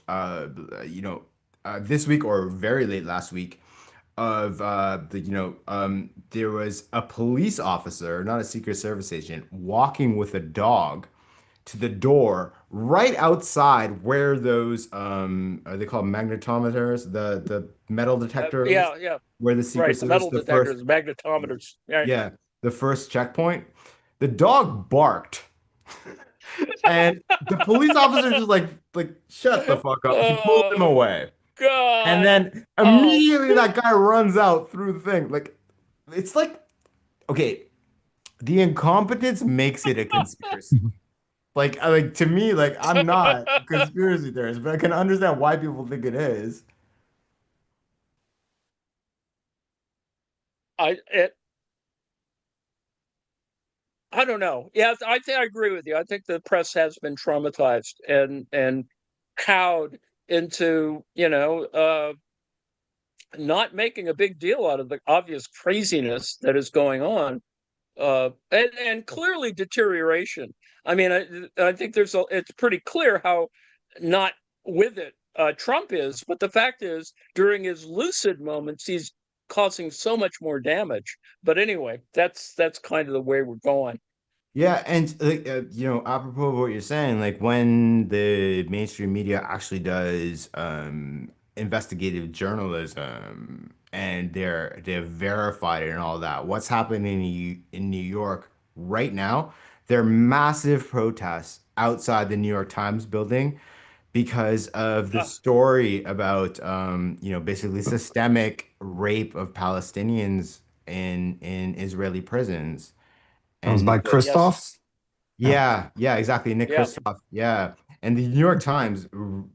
this week or very late last week of there was a police officer, not a Secret Service agent, walking with a dog to the door right outside where those are they called magnetometers, the metal detectors, yeah, yeah, where the Secret right. The Service, metal the first, detectors, magnetometers. Yeah. yeah, the first checkpoint. The dog barked. And the police officer just like shut the fuck up. He pulled him Oh away. And God. then Oh. immediately that guy runs out through the thing. Like it's like okay, the incompetence makes it a conspiracy. Like to me, like I'm not a conspiracy theorist, but I can understand why people think it is. I it, I don't know. Yeah, I think I agree with you. I think the press has been traumatized and cowed into, not making a big deal out of the obvious craziness that is going on. And clearly deterioration. I mean, I think it's pretty clear how not with it Trump is, but the fact is, during his lucid moments, he's causing so much more damage. But anyway, that's kind of the way we're going. Yeah, and like apropos of what you're saying, like when the mainstream media actually does investigative journalism and they're verified and all that, what's happening in New York right now? There are massive protests outside the New York Times building because of the Uh, story about basically systemic rape of Palestinians in Israeli prisons. That was And by yes, Christoph's. Yeah. yeah, exactly. Nick yeah, Kristof. Yeah. And the New York Times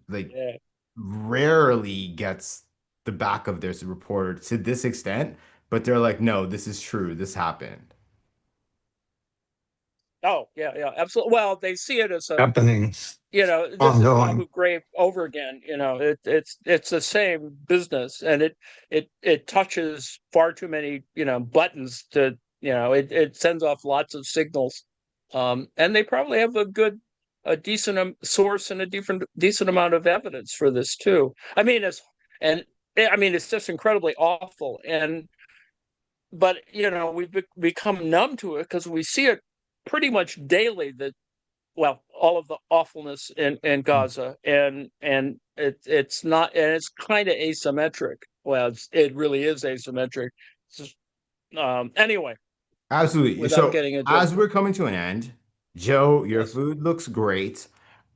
like yeah. rarely gets the back of their reporter to this extent, but they're like, no, this is true. This happened. Oh, yeah, yeah, absolutely. Well, they see it as Happenings this is ongoing. Abu Ghraib over again. It's the same business, and it touches far too many buttons to it sends off lots of signals, and they probably have a decent source and a different decent amount of evidence for this too. I mean, and I mean it's just incredibly awful, and but we've become numb to it because we see it pretty much daily. That well, all of the awfulness in Gaza, and it's not, and it's kind of asymmetric. Well, it really is asymmetric. Anyway, Absolutely. without So getting into as we're coming to an end, Joe, your yes, food looks great.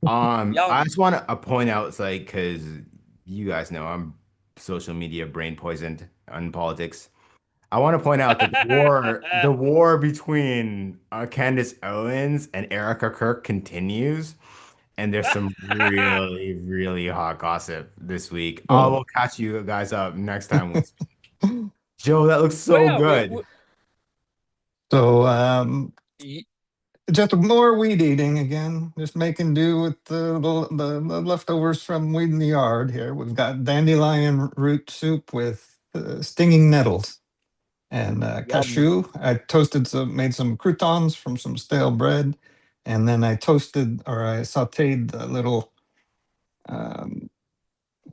I yum. just want to point out, it's like, because you guys know I'm social media brain poisoned on politics. I want to point out that the war between Candace Owens and Erica Kirk continues, and there's some really, really hot gossip this week. I Oh. will catch you guys up next time we speak. Joe, that looks Well, so yeah, good. So y- just more weed eating again. Just making do with the leftovers from weed in the yard here. We've got dandelion root soup with stinging nettles and yum. cashew. I made some croutons from some stale bread, and then I sautéed the little um,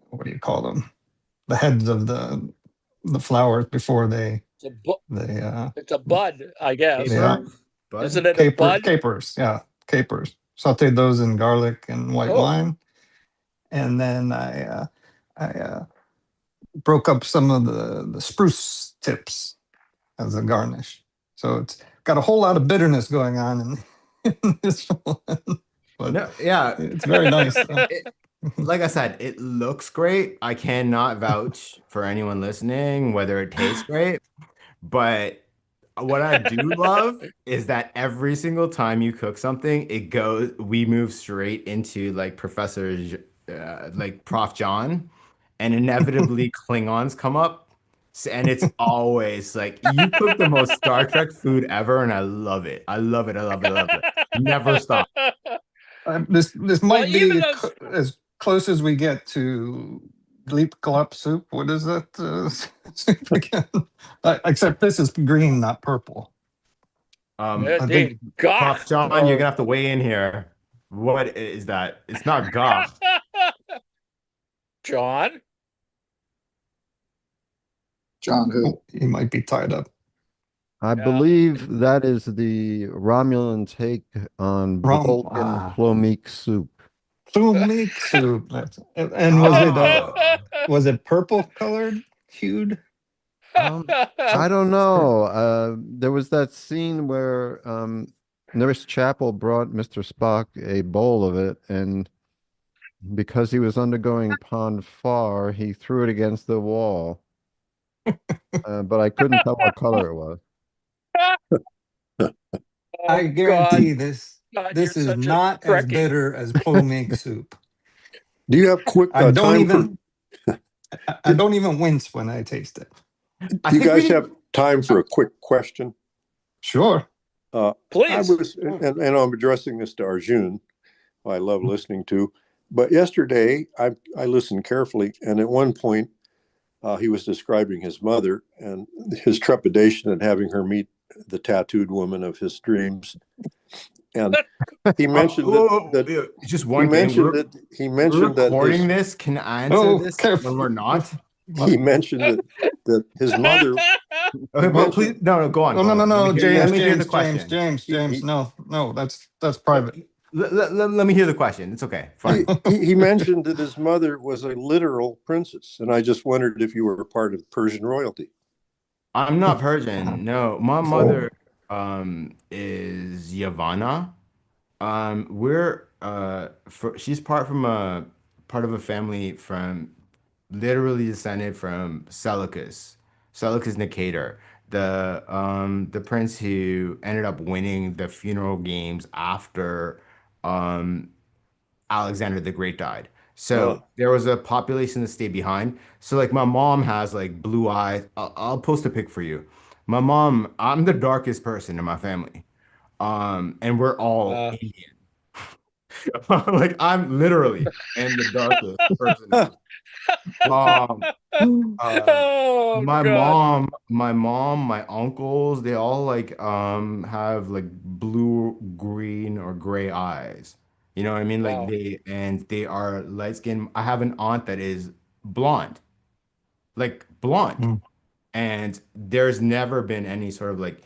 what do you call them? The heads of the flowers before It's a bu- they it's a bud, I guess. yeah, Caper, bud. Isn't it a bud? capers, yeah, capers. Sautéed those in garlic and white Oh, wine, and then I broke up some of the spruce tips as a garnish. So it's got a whole lot of bitterness going on in this one, but No, yeah. it's very nice. It, like I said, it looks great. I cannot vouch for anyone listening whether it tastes great, but what I do love is that every single time you cook something, we move straight into like like Prof. John, and inevitably Klingons come up. And it's always like you cook the most Star Trek food ever, and I love it. I love it. I love it. I love it. Never stop. This Well, might even be those. as close as we get to Leap Glop soup. What is that soup again? Except this is green, not purple. I think Indeed. God. Prof. John, you're gonna have to weigh in here. What is that? It's not Goth. John. John who? he might be tied up. I believe that is the Romulan take on Vulcan Clomique soup. Clomique soup. And was it purple colored, hued? I don't know. There was that scene where Nurse Chapel brought Mr. Spock a bowl of it, and because he was undergoing pon farr, he threw it against the wall. But I couldn't tell what color it was. I guarantee God. this God, this you're is such a not as Trekkie. bitter as clomique soup. Do you have quick I don't time even I don't even wince when I taste it. do you guys have time for a quick question? Sure. I Please. was, and I'm addressing this to Arjun, who I love listening to. But yesterday, I listened carefully, and at one point, he was describing his mother and his trepidation at having her meet the tattooed woman of his dreams. And he mentioned that just one thing. he mentioned that recording this. Can I answer this when we're not? He mentioned that his mother. Okay, well, please, no, go on. No, Let me hear the question. James, no, that's private. Let me hear the question. It's okay. Fine. He mentioned that his mother was a literal princess, and I just wondered if you were a part of Persian royalty. I'm not Persian. No, my mother is Yavanna. She's part of a family from literally descended from Seleucus Nicator, the prince who ended up winning the funeral games after Alexander the Great died. So there was a population that stayed behind. So like my mom has like blue eyes. I'll post a pic for you. My mom, I'm the darkest person in my family. And we're all Indian. Like I'm literally am the darkest person. Oh, my God. mom, my uncles, they all like have like blue, green, or gray eyes. You know what I mean? Like Wow. they are light skinned. I have an aunt that is blonde, like blonde. And there's never been any sort of like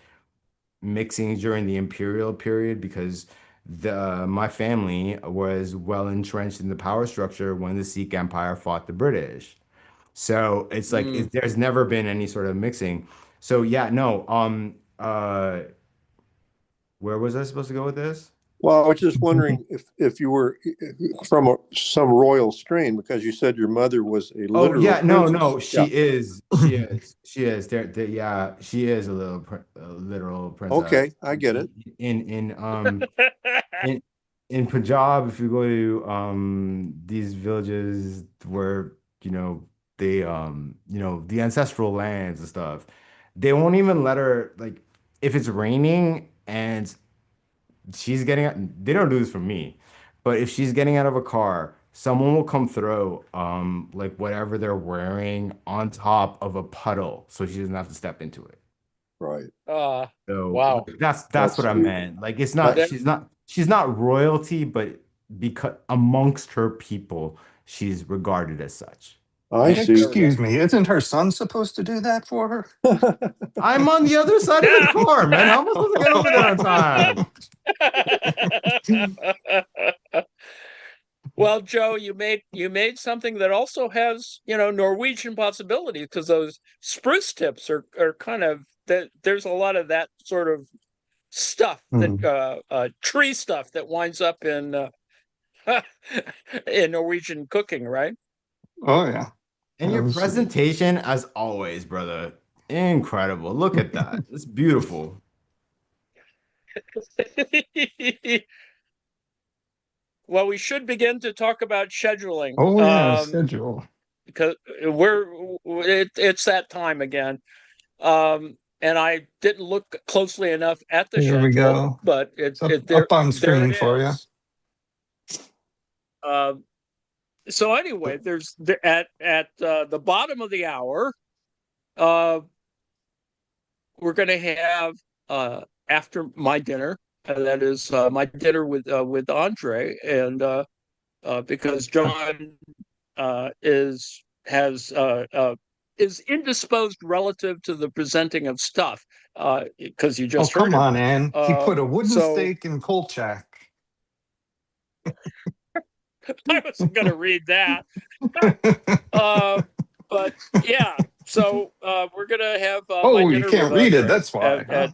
mixing during the imperial period because my family was well entrenched in the power structure when the Sikh Empire fought the British. So it's like there's never been any sort of mixing. So yeah, no. Where was I supposed to go with this? Well, I was just wondering if you were from some royal strain, because you said your mother was a literal princess. No, she is. Yeah, she is a literal princess. Okay, I get it. In Punjab, if you go to these villages where they the ancestral lands and stuff, they won't even let her, like, if it's raining and she's getting out, they don't do this for me, but if she's getting out of a car, someone will come throw like whatever they're wearing on top of a puddle so she doesn't have to step into it. Right. So wow. That's what I meant. Like it's not she's not royalty, but because amongst her people, she's regarded as such. I see. Excuse me, isn't her son supposed to do that for her? I'm on the other side of the car, man. How am I supposed to get over there on time? Well, Joe, you made something that also has, Norwegian possibilities, because those spruce tips are kind of that. There's a lot of that sort of stuff that tree stuff that winds up in in Norwegian cooking, right? Oh yeah. And your presentation, as always, brother, incredible. Look at that. It's beautiful. Well, we should begin to talk about scheduling. Oh yeah, schedule. Because it's that time again. And I didn't look closely enough at the Here we schedule, go. but It's there up on there screen it for you. is. So anyway, there's at the bottom of the hour, we're going to have after my dinner, and that is my dinner with Andre, and because John is indisposed relative to the presenting of stuff, because you Oh, just heard come him. on, Ann. He put a wooden So stake in Kolchak. I wasn't going to read that. But yeah, so we're gonna have my Oh, you dinner with can't read it. Andre That's why. Huh?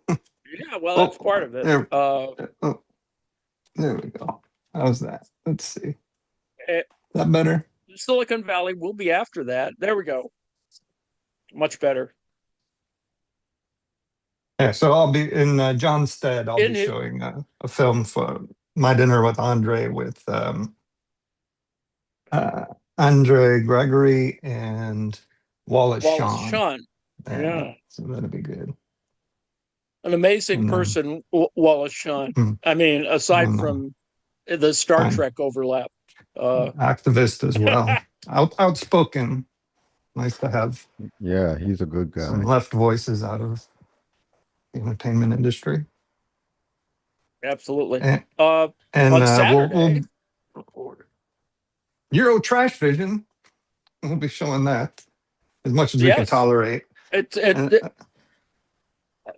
yeah, well, that's part of it. There, there we go. How's that? Let's see. Is that better? Silicon Valley will be after that. There we go. Much better. Yeah, so I'll be in John's stead. I'll In be it- showing a film for My Dinner with Andre with Andre Gregory and Wallace Wallace Shawn. Shawn. Yeah. So that'll be good. An amazing And then- person, Wallace Shawn. Hmm. I mean, aside And, from the Star fine. Trek overlap. Activist as well. Outspoken. Nice to have Yeah, he's a good guy. some left voices out of the entertainment industry. Absolutely. And, On we'll Saturday, Euro Trash Vision. We'll be showing that as much as we can Yes. tolerate.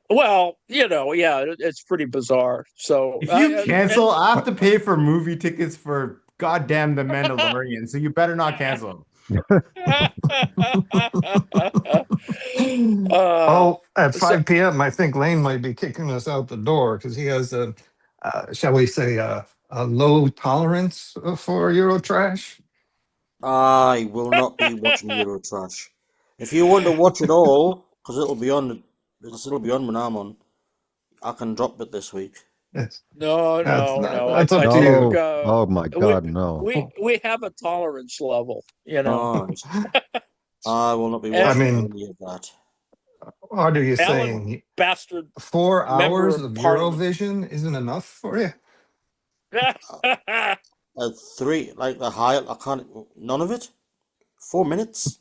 Well, it's pretty bizarre. So If you cancel, I have to pay for movie tickets for goddamn The Mandalorian, so you better not cancel them. At so- 5 p.m., I think Lane might be kicking us out the door because he has shall we say, a low tolerance for Euro trash. I will not be watching Eurotrash. If you want to watch it all, because it'll be on when I'm on, I can drop it this week. Yes. No. That's I up to you. think, Oh my God, no. we have a tolerance level, Alright. I will not be I watching mean- any of that. What are you Alan saying? bastard. 4 Member hours of of Parliament. Eurovision isn't enough for you? 3, like the high, I can't, none of it? 4 minutes?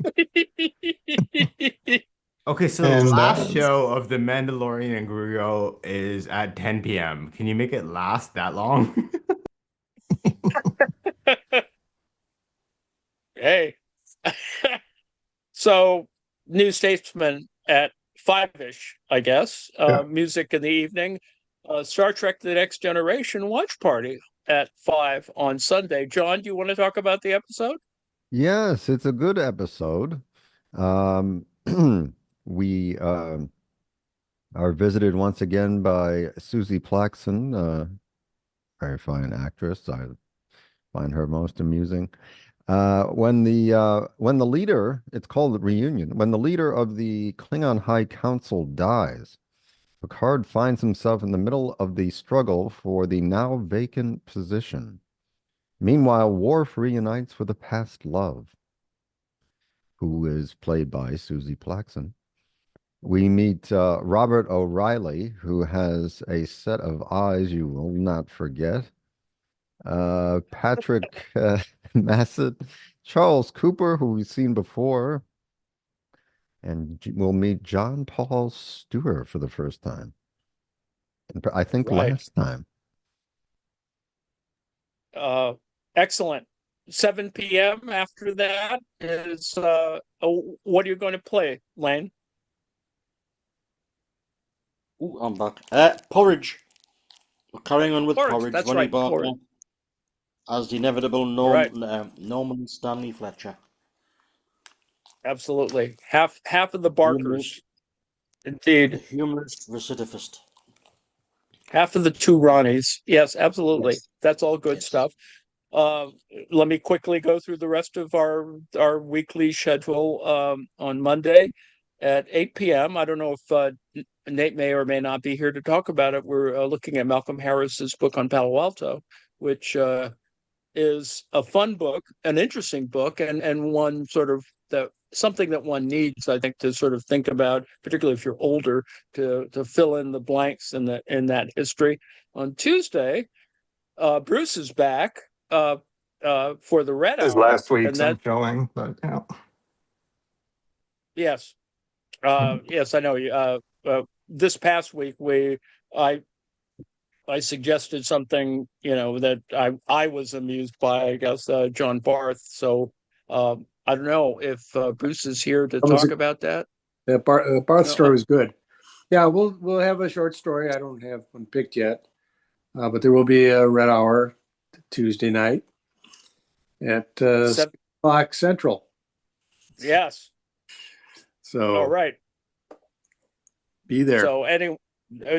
Okay, so And, the last show of The Mandalorian and Gregory is at 10 p.m. Can you make it last that long? Hey. So, New Statesman at 5-ish, I guess. Yeah. Music in the evening. Star Trek The Next Generation watch party at 5 on Sunday. John, do you want to talk about the episode? Yes, it's a good episode. We are visited once again by Susie Plaxon, very fine actress. I find her most amusing. When the leader, it's called the reunion, when the leader of the Klingon High Council dies, Picard finds himself in the middle of the struggle for the now vacant position. Meanwhile, Worf reunites with a past love, who is played by Susie Plaxon. We meet Robert O'Reilly, who has a set of eyes you will not forget. Patrick Massett, Charles Cooper, who we've seen before, and we'll meet John Paul Stewart for the first time. And I think Right. last time. Excellent. 7 p.m. after that is what are you going to play, Lane? Ooh, I'm back. Porridge. We're carrying on with Porridge. That's Ronnie right, Barker Porridge. as the inevitable Norman Stanley Fletcher. Absolutely. Half of the Barkers. The Indeed. humorous recidivist. Half of the 2 Ronnies. Yes, absolutely. Yes. That's all good Yes. stuff. Let me quickly go through the rest of our weekly schedule. On Monday at 8 p.m. I don't know if Nate may or may not be here to talk about it. We're looking at Malcolm Harris's book on Palo Alto. which is a fun book, an interesting book, and one sort of that something that one needs, I think, to sort of think about, particularly if you're older, to fill in the blanks in that history. On Tuesday, Bruce is back for the Red As Hour, last and week's that showing, but yeah. yes, yes, I know. This past week, I suggested something, that I was amused by, I guess, John Barth. So I don't know if Bruce is here to talk about that. The Barth No, story was good. Yeah, we'll have a short story. I don't have one picked yet, but there will be a Red Hour Tuesday night at 7 o'clock Central. Yes. So All right. be there. So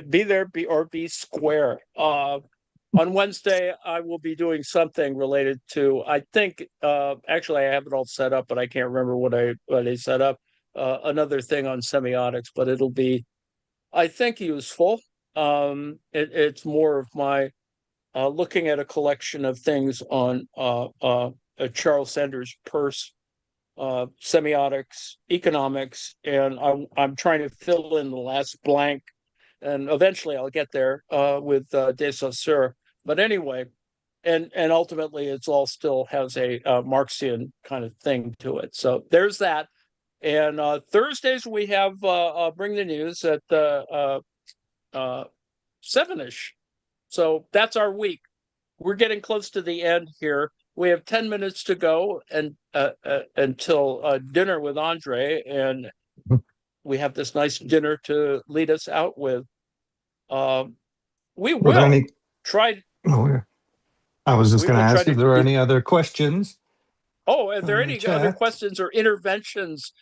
be there, be square. On Wednesday, I will be doing something related to, I think, actually I have it all set up, but I can't remember what I set up. Another thing on semiotics, but it'll be, I think, useful. It's more of my looking at a collection of things on Charles Sanders Peirce, semiotics, economics, and I'm trying to fill in the last blank, and eventually I'll get there with de Saussure. But anyway, and ultimately it's all still has a Marxian kind of thing to it. So there's that. And Thursdays we have Bring the News at 7-ish. So that's our week. We're getting close to the end here. We have 10 minutes to go and until dinner with Andre, and we have this nice dinner to lead us out with. We Were there will any? try. Oh, yeah. I was just We going to will try ask if to there were keep. any other questions Oh, are there from the any other chat. questions or interventions?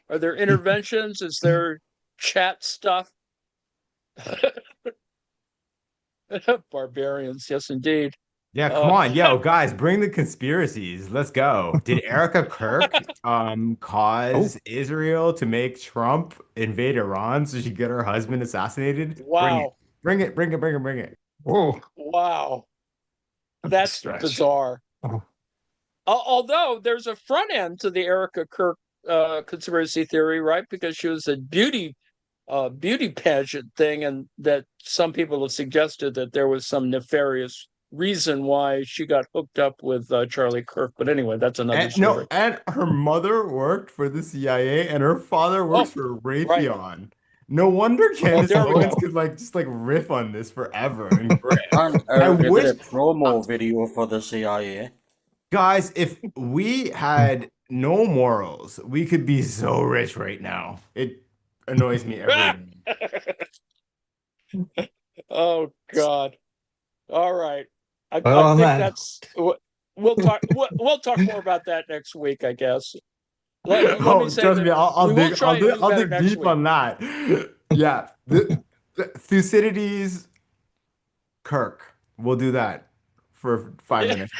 Are there interventions? Is there chat stuff? Barbarians, yes, indeed. Yeah, come on, yo, guys, bring the conspiracies. Let's go. Did Erica Kirk cause Israel to make Trump invade Iran so she could get her husband assassinated? Wow. Bring it, bring it, bring it, bring it. Whoa, Wow. that's a That's stretch. bizarre. Oh. Although there's a front end to the Erica Kirk conspiracy theory, right? Because she was a beauty pageant thing, and that some people have suggested that there was some nefarious reason why she got hooked up with Charlie Kirk. But anyway, that's another story. And her mother worked for the CIA and her father works for right. Raytheon. No wonder Candace there we Owens go. could just riff on this forever. And And I Erica wish, did a promo video for the CIA. guys, if we had no morals, we could be so rich right now. It annoys me every day. Oh God. All right. I Well, think on that's we'll talk more about that next week, I guess. Let me say trust that me, we will try and do better dig next deep week. on that. Yeah, the Thucydides Kirk. We'll do that for 5 minutes.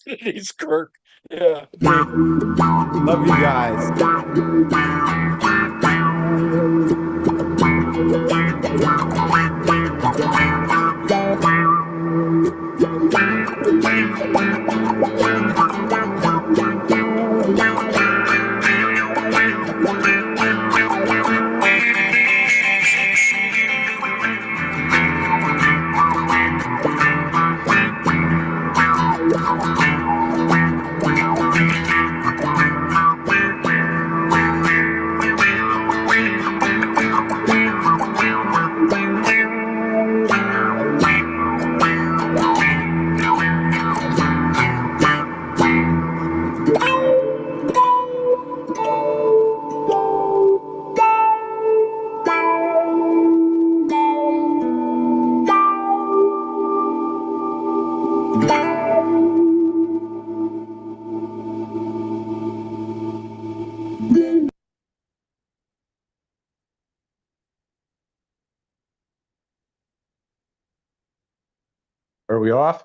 He's Kirk. Yeah. Love you guys. Are we off?